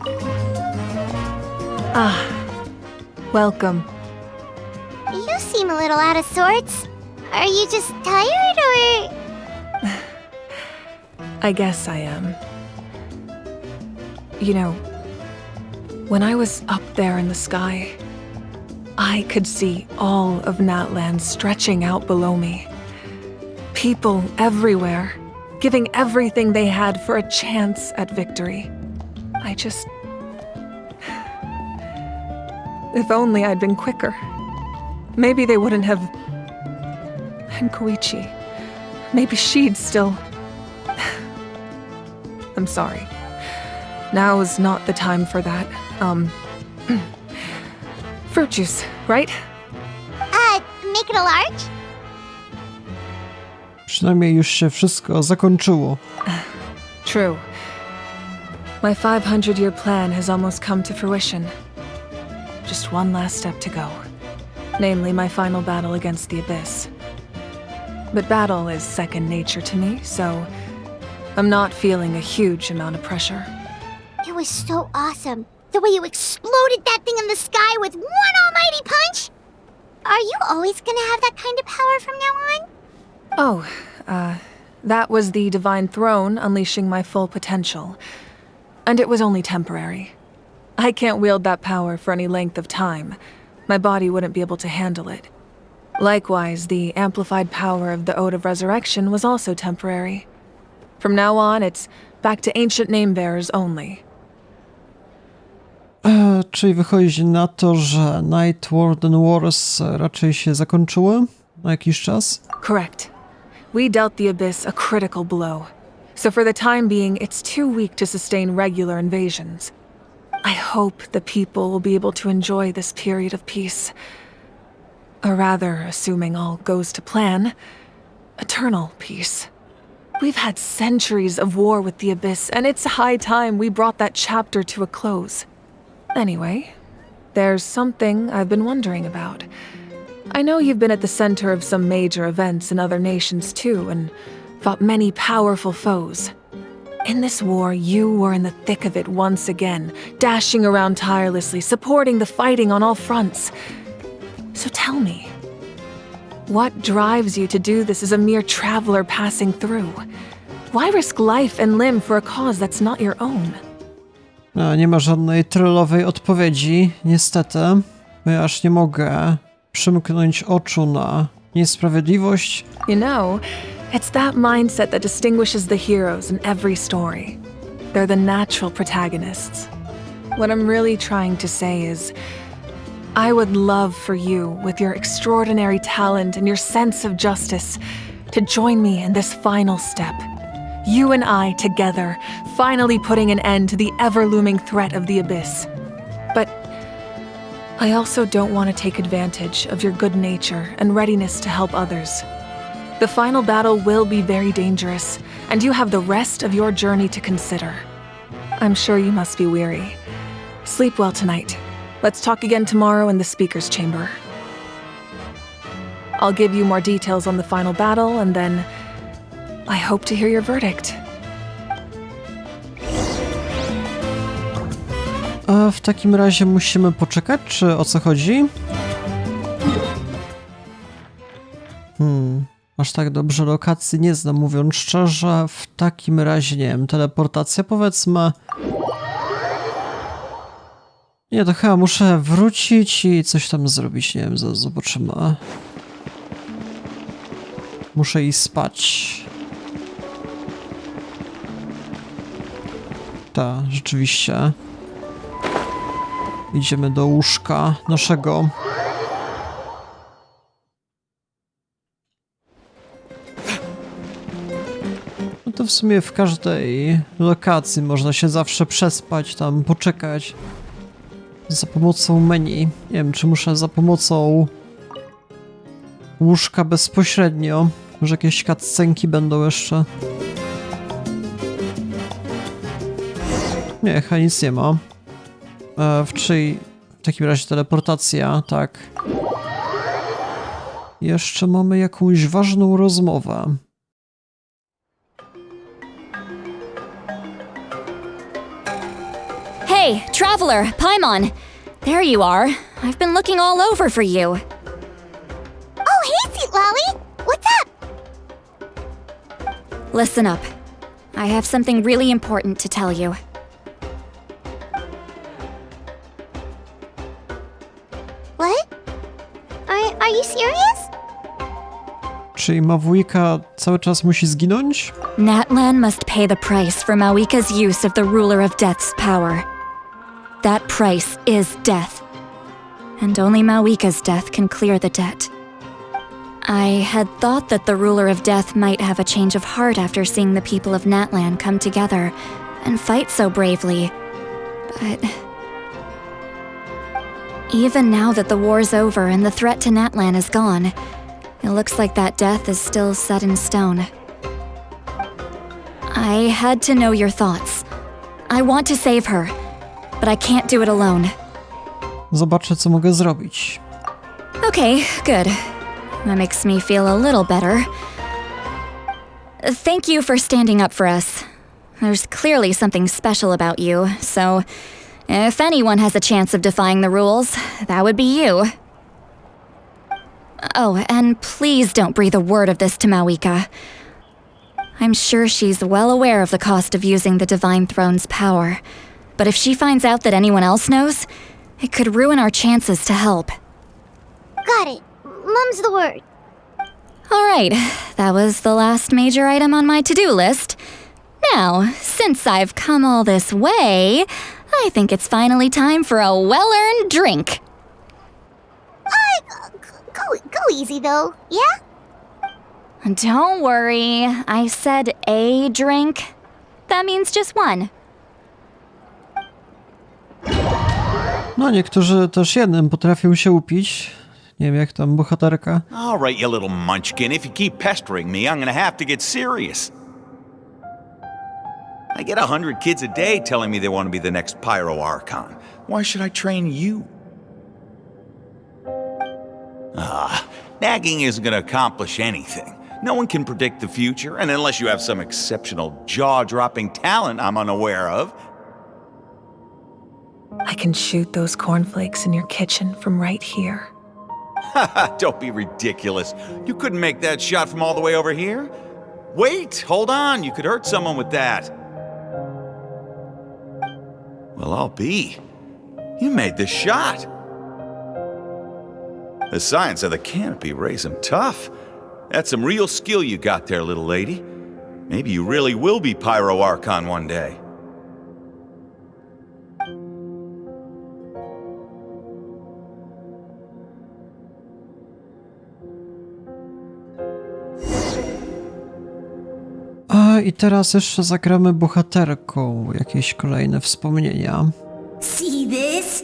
Speaker 10: Welcome.
Speaker 2: You seem a little out of sorts. Are you just tired, or...?
Speaker 10: I guess I am. You know, when I was up there in the sky, I could see all of Natland stretching out below me. People everywhere, giving everything they had for a chance at victory. If only I'd been quicker. Maybe they wouldn't have... And Koichi. Maybe she'd still... I'm sorry. Now is not the time for that. Fruit juice, right?
Speaker 2: Make it a large?
Speaker 1: Przynajmniej już się wszystko zakończyło.
Speaker 10: True. My 500-year plan has almost come to fruition. Just one last step to go. Namely, my final battle against the Abyss. But battle is second nature to me, so I'm not feeling a huge amount of pressure.
Speaker 2: It was so awesome. The way you exploded that thing in the sky with one almighty punch! Are you always gonna have that kind of power from now on?
Speaker 10: Oh, that was the Divine Throne unleashing my full potential. And it was only temporary. I can't wield that power for any length of time. My body wouldn't be able to handle it. Likewise, the amplified power of the Ode of Resurrection was also temporary. From now on, it's back to ancient name-bearers only.
Speaker 1: Czyli wychodzi na to, że Night Warden Wars raczej się zakończyły na jakiś czas?
Speaker 10: Correct. We dealt the Abyss a critical blow. So for the time being, it's too weak to sustain regular invasions. I hope the people will be able to enjoy this period of peace. Or rather, assuming all goes to plan, eternal peace. We've had centuries of war with the Abyss, and it's high time we brought that chapter to a close. Anyway, there's something I've been wondering about. I know you've been at the center of some major events in other nations too, and fought many powerful foes. In this war, you were in the thick of it once again, dashing around tirelessly, supporting the fighting on all fronts. So tell me, what drives you to do this as a mere traveler passing through? Why risk life and limb for a cause that's not your own?
Speaker 1: Nie ma żadnej trollowej odpowiedzi, niestety, ponieważ nie mogę przymknąć oczu na niesprawiedliwość.
Speaker 10: You know, it's that mindset that distinguishes the heroes in every story. They're the natural protagonists. What I'm really trying to say is, I would love for you, with your extraordinary talent and your sense of justice, to join me in this final step. You and I together, finally putting an end to the ever-looming threat of the Abyss. But I also don't want to take advantage of your good nature and readiness to help others. The final battle will be very dangerous, and you have the rest of your journey to consider. I'm sure you must be weary. Sleep well tonight. Let's talk again tomorrow in the speaker's chamber. I'll give you more details on the final battle, and then I hope to hear your verdict.
Speaker 1: A w takim razie musimy poczekać, czy o co chodzi? Aż tak dobrze lokacji nie znam, mówiąc szczerze. W takim razie, nie wiem, teleportacja powiedzmy. Nie, to chyba muszę wrócić i coś tam zrobić, nie wiem, zobaczymy. Muszę iść spać. Tak, rzeczywiście. Idziemy do łóżka naszego. No to w sumie w każdej lokacji można się zawsze przespać, tam poczekać. Za pomocą menu. Nie wiem, czy muszę za pomocą łóżka bezpośrednio. Może jakieś cutscenki będą jeszcze. Nie, chyba nic nie ma. W takim razie teleportacja, tak. Jeszcze mamy jakąś ważną rozmowę.
Speaker 14: Hey, traveler, Paimon! There you are. I've been looking all over for you.
Speaker 2: Oh, hey, Sweet Lolly!
Speaker 14: Listen up. I have something really important to tell you.
Speaker 2: What? Are you serious?
Speaker 1: Czyli Mavuika cały czas musi zginąć?
Speaker 14: Natlan must pay the price for Mawika's use of the Ruler of Death's power. That price is death. And only Mawika's death can clear the debt. I had thought that the Ruler of Death might have a change of heart after seeing the people of Natlan come together and fight so bravely, but... Even now that the war's over and the threat to Natlan is gone, it looks like that death is still set in stone. I had to know your thoughts. I want to save her, but I can't do it alone.
Speaker 1: Zobaczę, co mogę zrobić.
Speaker 14: Okay, good. That makes me feel a little better. Thank you for standing up for us. There's clearly something special about you, so if anyone has a chance of defying the rules, that would be you. Oh, and please don't breathe a word of this to Mavuika. I'm sure she's well aware of the cost of using the Divine Throne's power, but if she finds out that anyone else knows, it could ruin our chances to help.
Speaker 2: Got it. Mum's the word.
Speaker 14: All right, that was the last major item on my to-do list. Now, since I've come all this way, I think it's finally time for a well-earned drink.
Speaker 2: Go easy though, yeah?
Speaker 14: Don't worry, I said a drink. That means just one.
Speaker 1: No, niektórzy też jednym potrafią się upić. Nie wiem, jak tam bohaterka.
Speaker 15: All right, you little munchkin. If you keep pestering me, I'm gonna have to get serious. I get 100 kids a day telling me they want to be the next Pyro Archon. Why should I train you? Nagging isn't gonna accomplish anything. No one can predict the future, and unless you have some exceptional jaw-dropping talent I'm unaware of.
Speaker 10: I can shoot those cornflakes in your kitchen from right here.
Speaker 15: Don't be ridiculous. You couldn't make that shot from all the way over here? Wait, hold on. You could hurt someone with that. Well, I'll be. You made the shot. The science of the canopy raised him tough. That's some real skill you got there, little lady. Maybe you really will be Pyro Archon one day.
Speaker 1: I teraz jeszcze zagramy bohaterką. Jakieś kolejne wspomnienia.
Speaker 16: See this?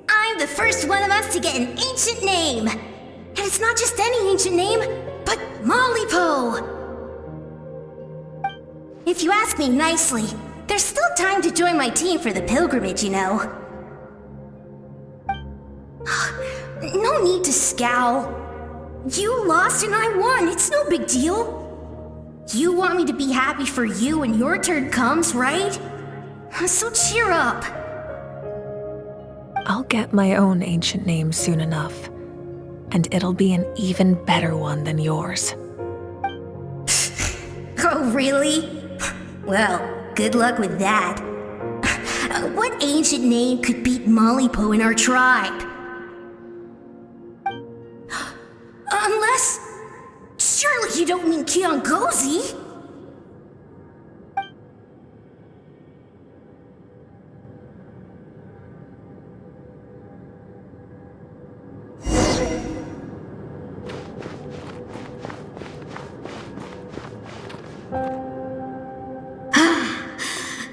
Speaker 16: I'm the first one of us to get an ancient name. And it's not just any ancient name, but Malipo. If you ask me nicely, there's still time to join my team for the pilgrimage, you know. No need to scowl. You lost and I won, it's no big deal. You want me to be happy for you when your turn comes, right? So cheer up.
Speaker 10: I'll get my own ancient name soon enough, and it'll be an even better one than yours.
Speaker 16: Oh, really? Well, good luck with that. What ancient name could beat Malipo in our tribe? Unless... Surely you don't mean Kiangozi?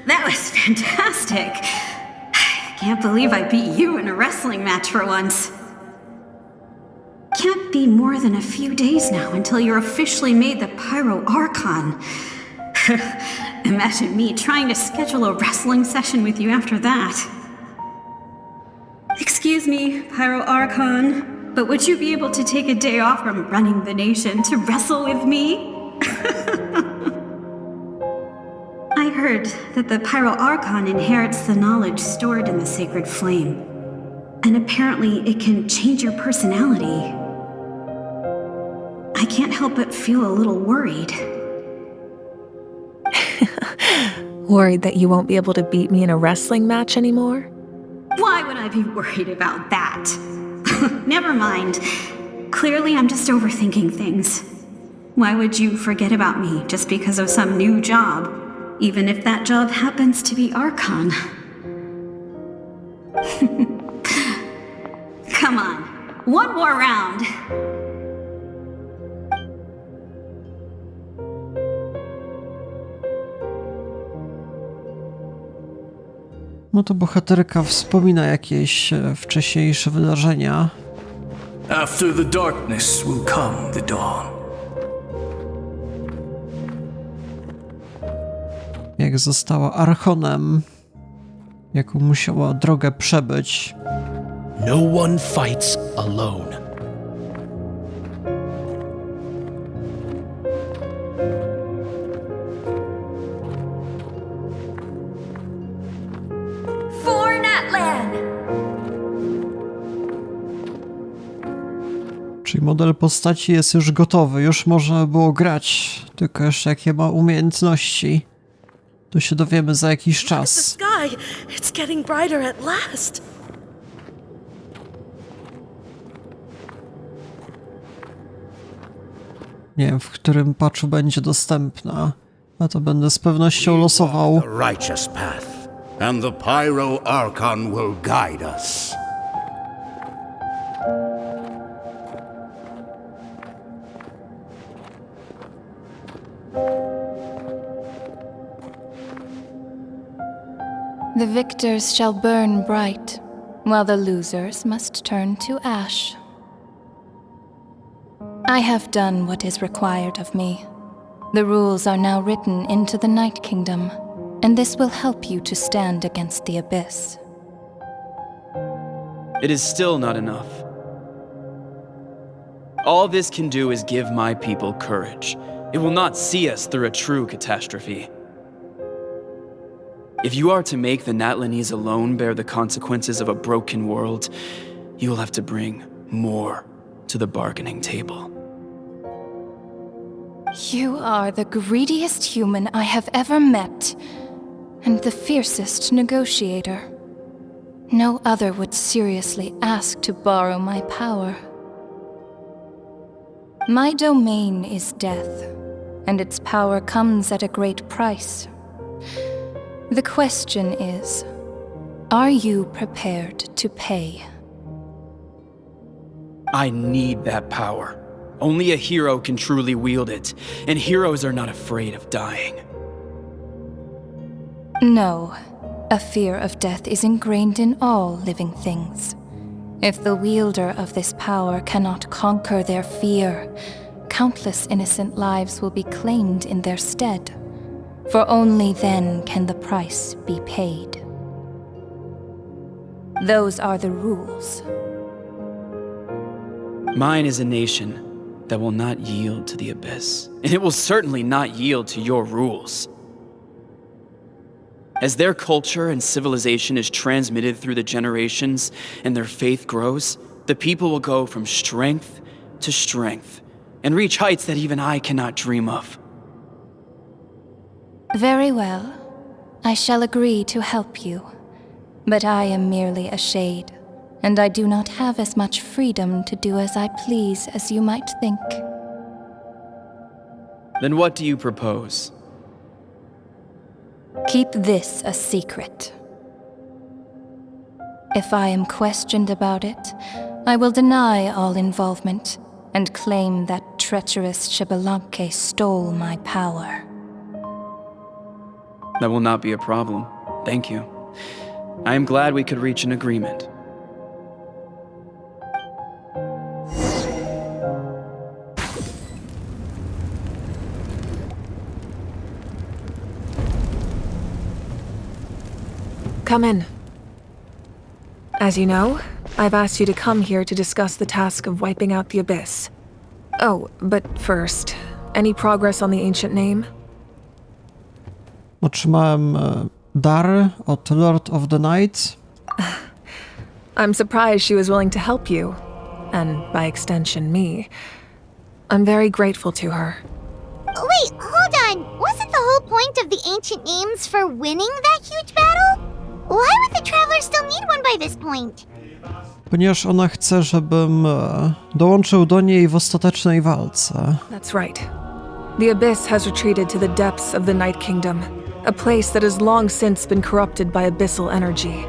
Speaker 17: That was fantastic. Can't believe I beat you in a wrestling match for once. Can't be more than a few days now until you're officially made the Pyro Archon. Imagine me trying to schedule a wrestling session with you after that. Excuse me, Pyro Archon, but would you be able to take a day off from running the nation to wrestle with me? I heard that the Pyro Archon inherits the knowledge stored in the sacred flame. And apparently it can change your personality. I can't help but feel a little worried.
Speaker 10: Worried that you won't be able to beat me in a wrestling match anymore?
Speaker 17: Why would I be worried about that? Never mind. Clearly, I'm just overthinking things. Why would you forget about me just because of some new job, even if that job happens to be Archon? Come on, one more round.
Speaker 1: No to bohaterka wspomina jakieś wcześniejsze wydarzenia.
Speaker 6: After the darkness will come the dawn.
Speaker 1: Jak została Archonem, jaką musiała drogę przebyć.
Speaker 18: No one fights alone.
Speaker 16: For Natlan!
Speaker 1: Czyli model postaci jest już gotowy, już można było grać, tylko jeszcze jakie ma umiejętności. To się dowiemy za jakiś czas.
Speaker 19: Sky, it's getting brighter at last.
Speaker 1: Nie wiem, w którym patchu będzie dostępna, a to będę z pewnością losował.
Speaker 20: The righteous path, and the Pyro Archon will guide us.
Speaker 21: The victors shall burn bright, while the losers must turn to ash. I have done what is required of me. The rules are now written into the Night Kingdom, and this will help you to stand against the Abyss.
Speaker 7: It is still not enough. All this can do is give my people courage. It will not see us through a true catastrophe. If you are to make the Natlanese alone bear the consequences of a broken world, you will have to bring more to the bargaining table.
Speaker 21: You are the greediest human I have ever met, and the fiercest negotiator. No other would seriously ask to borrow my power. My domain is death, and its power comes at a great price. The question is, are you prepared to pay?
Speaker 7: I need that power. Only a hero can truly wield it, and heroes are not afraid of dying.
Speaker 21: No, a fear of death is ingrained in all living things. If the wielder of this power cannot conquer their fear, countless innocent lives will be claimed in their stead. For only then can the price be paid. Those are the rules.
Speaker 7: Mine is a nation that will not yield to the Abyss, and it will certainly not yield to your rules. As their culture and civilization is transmitted through the generations and their faith grows, the people will go from strength to strength and reach heights that even I cannot dream of.
Speaker 21: Very well. I shall agree to help you. But I am merely a shade, and I do not have as much freedom to do as I please as you might think.
Speaker 7: Then what do you propose?
Speaker 21: Keep this a secret. If I am questioned about it, I will deny all involvement and claim that treacherous Xbalanque stole my power.
Speaker 7: That will not be a problem. Thank you. I am glad we could reach an agreement.
Speaker 10: Come in. As you know, I've asked you to come here to discuss the task of wiping out the Abyss. Oh, but first, any progress on the ancient name?
Speaker 1: Otrzymałem dar od Lord of the Night.
Speaker 10: I'm surprised she was willing to help you, and by extension me. I'm very grateful to her.
Speaker 2: Wait, hold on. Wasn't the whole point of the ancient names for winning that huge battle? Why would the Traveler still need one by this point?
Speaker 1: Ponieważ ona chce, żebym dołączył do niej w ostatecznej walce.
Speaker 10: That's right. The Abyss has retreated to the depths of the Night Kingdom, a place that has long since been corrupted by abyssal energy.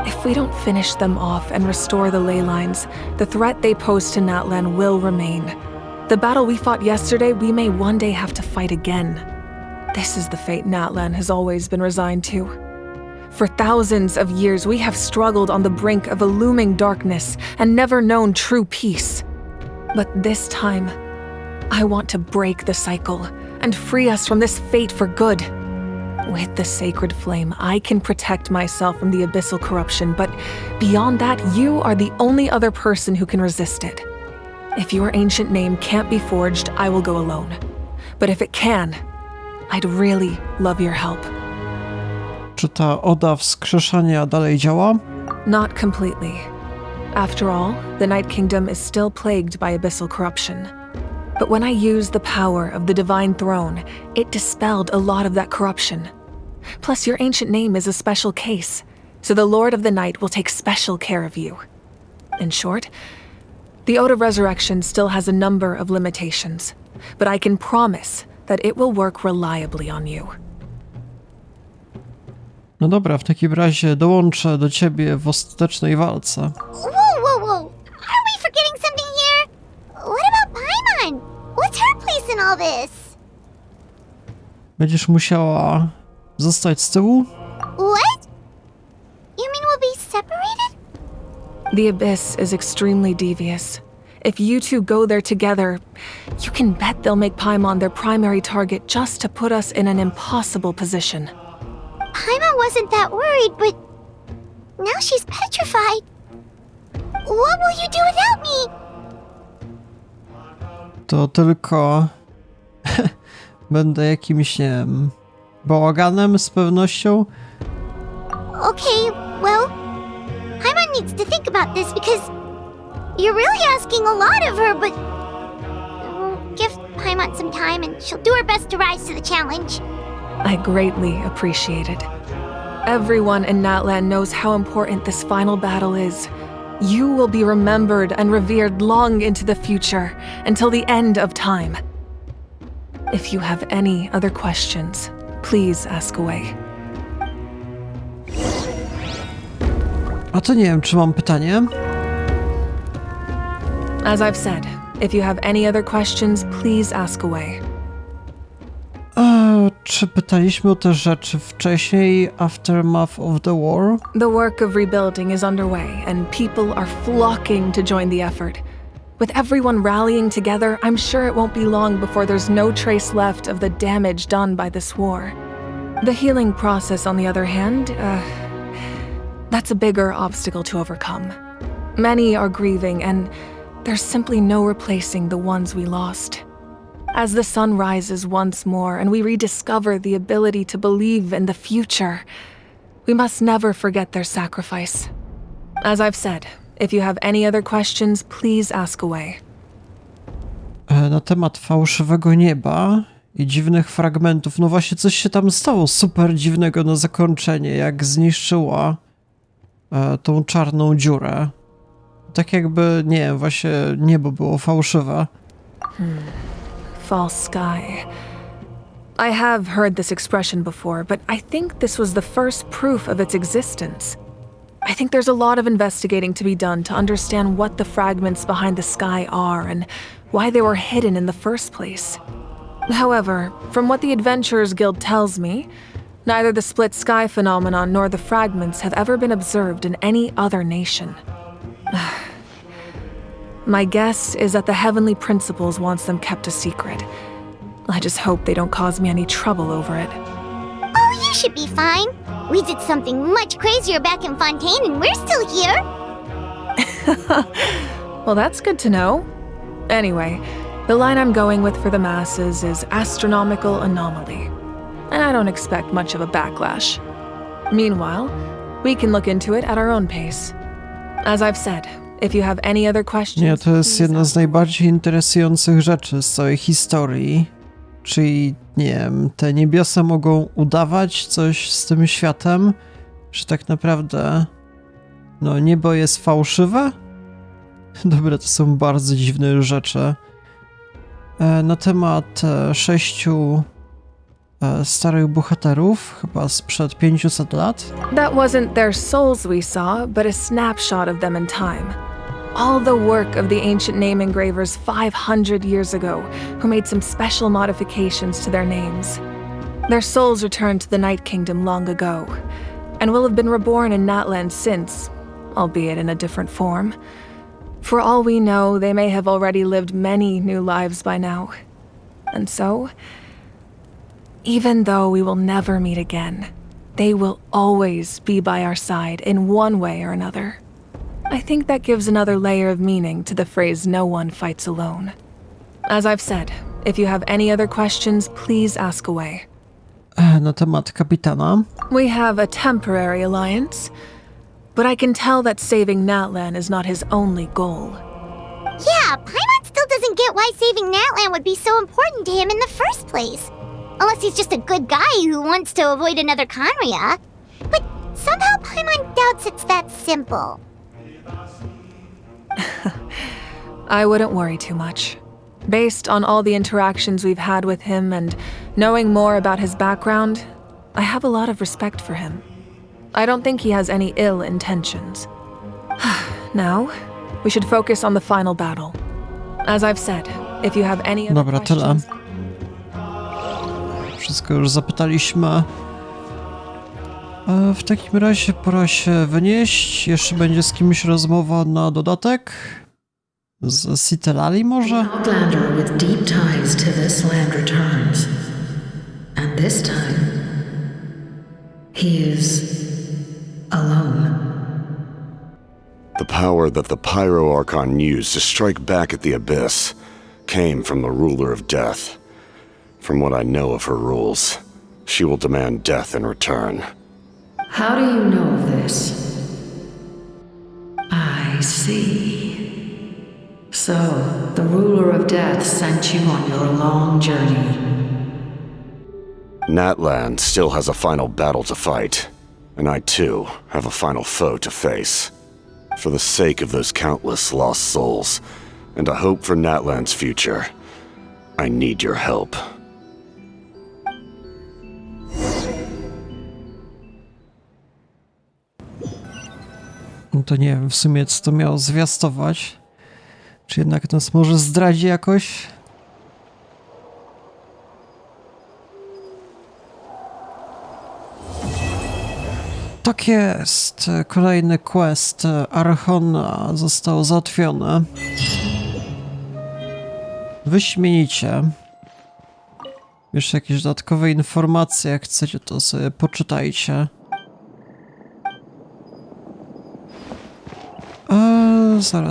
Speaker 10: If we don't finish them off and restore the ley lines, the threat they pose to Natlan will remain. The battle we fought yesterday, we may one day have to fight again. This is the fate Natlan has always been resigned to. For thousands of years, we have struggled on the brink of a looming darkness and never known true peace. But this time, I want to break the cycle and free us from this fate for good. With the sacred flame, I can protect myself from the abyssal corruption, but beyond that, you are the only other person who can resist it. If your ancient name can't be forged, I will go alone. But if it can, I'd really love your help.
Speaker 1: Czy ta oda wskrzeszania dalej działa?
Speaker 10: Not completely. After all, the Night Kingdom is still plagued by abyssal corruption. But when I used the power of the Divine Throne, it dispelled a lot of that corruption. Plus, your ancient name is a special case, so the Lord of the Night will take special care of you. In short, the Ode of Resurrection still has a number of limitations, but I can promise that it will work reliably on you.
Speaker 1: No dobra, w takim razie dołączę do ciebie w ostatecznej walce.
Speaker 2: Whoa! Are we forgetting something here? What about Paimon? What's her place in all this?
Speaker 1: Będziesz musiała zostać z tyłu?
Speaker 2: What? You mean we'll be separated?
Speaker 10: The Abyss is extremely devious. If you two go there together, you can bet they'll make Paimon their primary target just to put us in an impossible position.
Speaker 2: Paimon wasn't that worried, but now she's petrified. What will you do without me?
Speaker 1: To tylko będę jakimś, nie wiem, bałaganem z pewnością.
Speaker 2: Okay, well, Paimon needs to think about this because you're really asking a lot of her, but give Paimon some time and she'll do her best to rise to the challenge.
Speaker 10: I greatly appreciate it. Everyone in Natlan knows how important this final battle is. You will be remembered and revered long into the future, until the end of time. If you have any other questions, please ask away.
Speaker 1: A to nie wiem, czy mam pytanie?
Speaker 10: As I've said, if you have any other questions, please ask away.
Speaker 1: Czy pytaliśmy o te rzeczy wcześniej, aftermath of the war?
Speaker 10: The work of rebuilding is underway, and people are flocking to join the effort. With everyone rallying together, I'm sure it won't be long before there's no trace left of the damage done by this war. The healing process, on the other hand, that's a bigger obstacle to overcome. Many are grieving, and there's simply no replacing the ones we lost. As the sun rises once more and we rediscover the ability to believe in the future, we must never forget their sacrifice. As I've said, if you have any other questions, please ask away.
Speaker 1: Na temat fałszywego nieba i dziwnych fragmentów, no właśnie coś się tam stało super dziwnego na zakończenie, jak zniszczyła tą czarną dziurę. Tak jakby, nie wiem, właśnie niebo było fałszywe.
Speaker 10: False sky. I have heard this expression before, but I think this was the first proof of its existence. I think there's a lot of investigating to be done to understand what the fragments behind the sky are and why they were hidden in the first place. However, from what the Adventurers Guild tells me, neither the split sky phenomenon nor the fragments have ever been observed in any other nation. My guess is that the Heavenly Principles wants them kept a secret. I just hope they don't cause me any trouble over it.
Speaker 2: Oh, you should be fine. We did something much crazier back in Fontaine and we're still here.
Speaker 10: Well, that's good to know. Anyway, the line I'm going with for the masses is astronomical anomaly. And I don't expect much of a backlash. Meanwhile, we can look into it at our own pace. As I've said, if you have any other questions...
Speaker 1: Nie, to jest jedna z najbardziej interesujących rzeczy z całej historii. Czyli, nie wiem, te niebiosa mogą udawać coś z tym światem? Czy tak naprawdę, no, niebo jest fałszywe? Dobra, to są bardzo dziwne rzeczy. Na temat 6 starych bohaterów, chyba sprzed 500 lat.
Speaker 10: That wasn't their souls we saw, but a snapshot of them in time. All the work of the ancient name engravers 500 years ago, who made some special modifications to their names. Their souls returned to the Night Kingdom long ago, and will have been reborn in Natland since, albeit in a different form. For all we know, they may have already lived many new lives by now. And so, even though we will never meet again, they will always be by our side in one way or another. I think that gives another layer of meaning to the phrase "no one fights alone." As I've said, if you have any other questions, please ask away.
Speaker 1: Na temat kapitana.
Speaker 10: We have a temporary alliance, but I can tell that saving Natlan is not his only goal.
Speaker 2: Yeah, Paimon still doesn't get why saving Natlan would be so important to him in the first place. Unless he's just a good guy who wants to avoid another Khaenri'ah. But somehow Paimon doubts it's that simple.
Speaker 10: I wouldn't worry too much. Based on all the interactions we've had with him and knowing more about his background, I have a lot of respect for him. I don't think he has any ill intentions. Now, we should focus on the final battle. As I've said, if you have any other
Speaker 1: Dobra, tyle.
Speaker 10: questions...
Speaker 1: Wszystko już zapytaliśmy. W takim razie pora się wynieść. Jeszcze będzie z kimś rozmowa na dodatek. Z Citelali może?
Speaker 3: Outlander with deep ties to this land returns. And this time, he is alone.
Speaker 13: The power that the Pyro Archon used to strike back at the Abyss came from the Ruler of Death. From what I know of her rules, she will demand death in return.
Speaker 3: How do you know of this? I see. So, the Ruler of Death sent you on your long journey.
Speaker 13: Natlan still has a final battle to fight, and I too have a final foe to face. For the sake of those countless lost souls, and a hope for Natlan's future, I need your help.
Speaker 1: No to nie wiem w sumie, co to miało zwiastować. Czy jednak nas może zdradzi jakoś? Tak jest. Kolejny quest Archona został załatwiony. Wyśmienicie. Jeszcze jakieś dodatkowe informacje, jak chcecie, to sobie poczytajcie.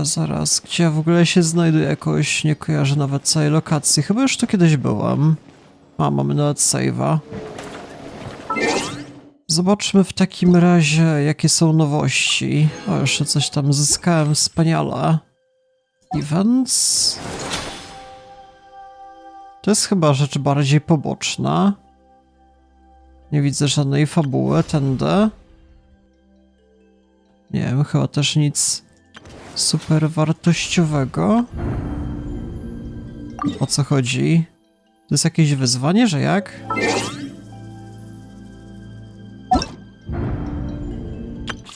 Speaker 1: Zaraz. Gdzie ja w ogóle się znajduję jakoś? Nie kojarzę nawet całej lokacji. Chyba już tu kiedyś byłem. Mamy nawet save'a. Zobaczmy w takim razie, jakie są nowości. O, jeszcze coś tam zyskałem, wspaniale. Events. To jest chyba rzecz bardziej poboczna. Nie widzę żadnej fabuły, tędy. Nie wiem, chyba też nic super wartościowego. O co chodzi? To jest jakieś wyzwanie, że jak?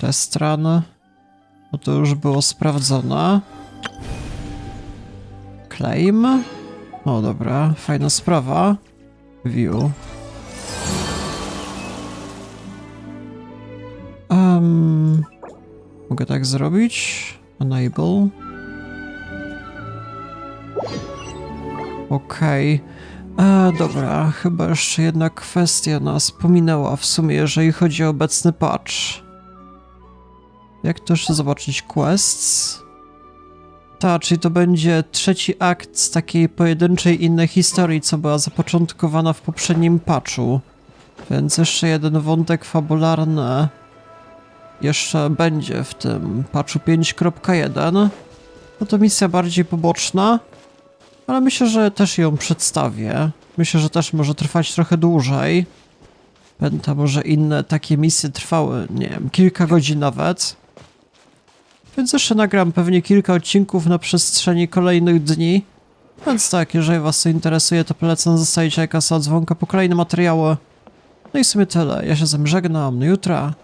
Speaker 1: Test run. No to już było sprawdzone. Claim. O dobra, fajna sprawa. View. Mogę tak zrobić? Enable. Okej. Dobra, chyba jeszcze jedna kwestia nas pominęła w sumie, jeżeli chodzi o obecny patch. Jak to jeszcze zobaczyć? Quests? Tak, czyli to będzie trzeci akt z takiej pojedynczej innej historii, co była zapoczątkowana w poprzednim patchu. Więc jeszcze jeden wątek fabularny jeszcze będzie w tym patchu 5.1. No to misja bardziej poboczna, ale myślę, że też ją przedstawię. myślę, że też może trwać trochę dłużej. Pamiętam, może inne takie misje trwały, nie wiem, kilka godzin nawet. Więc jeszcze nagram pewnie kilka odcinków na przestrzeni kolejnych dni. Więc tak, jeżeli was to interesuje, to polecam zostawić lajka, dzwonka po kolejne materiały. No i w sumie tyle. Ja się z wami żegnam. Do jutra.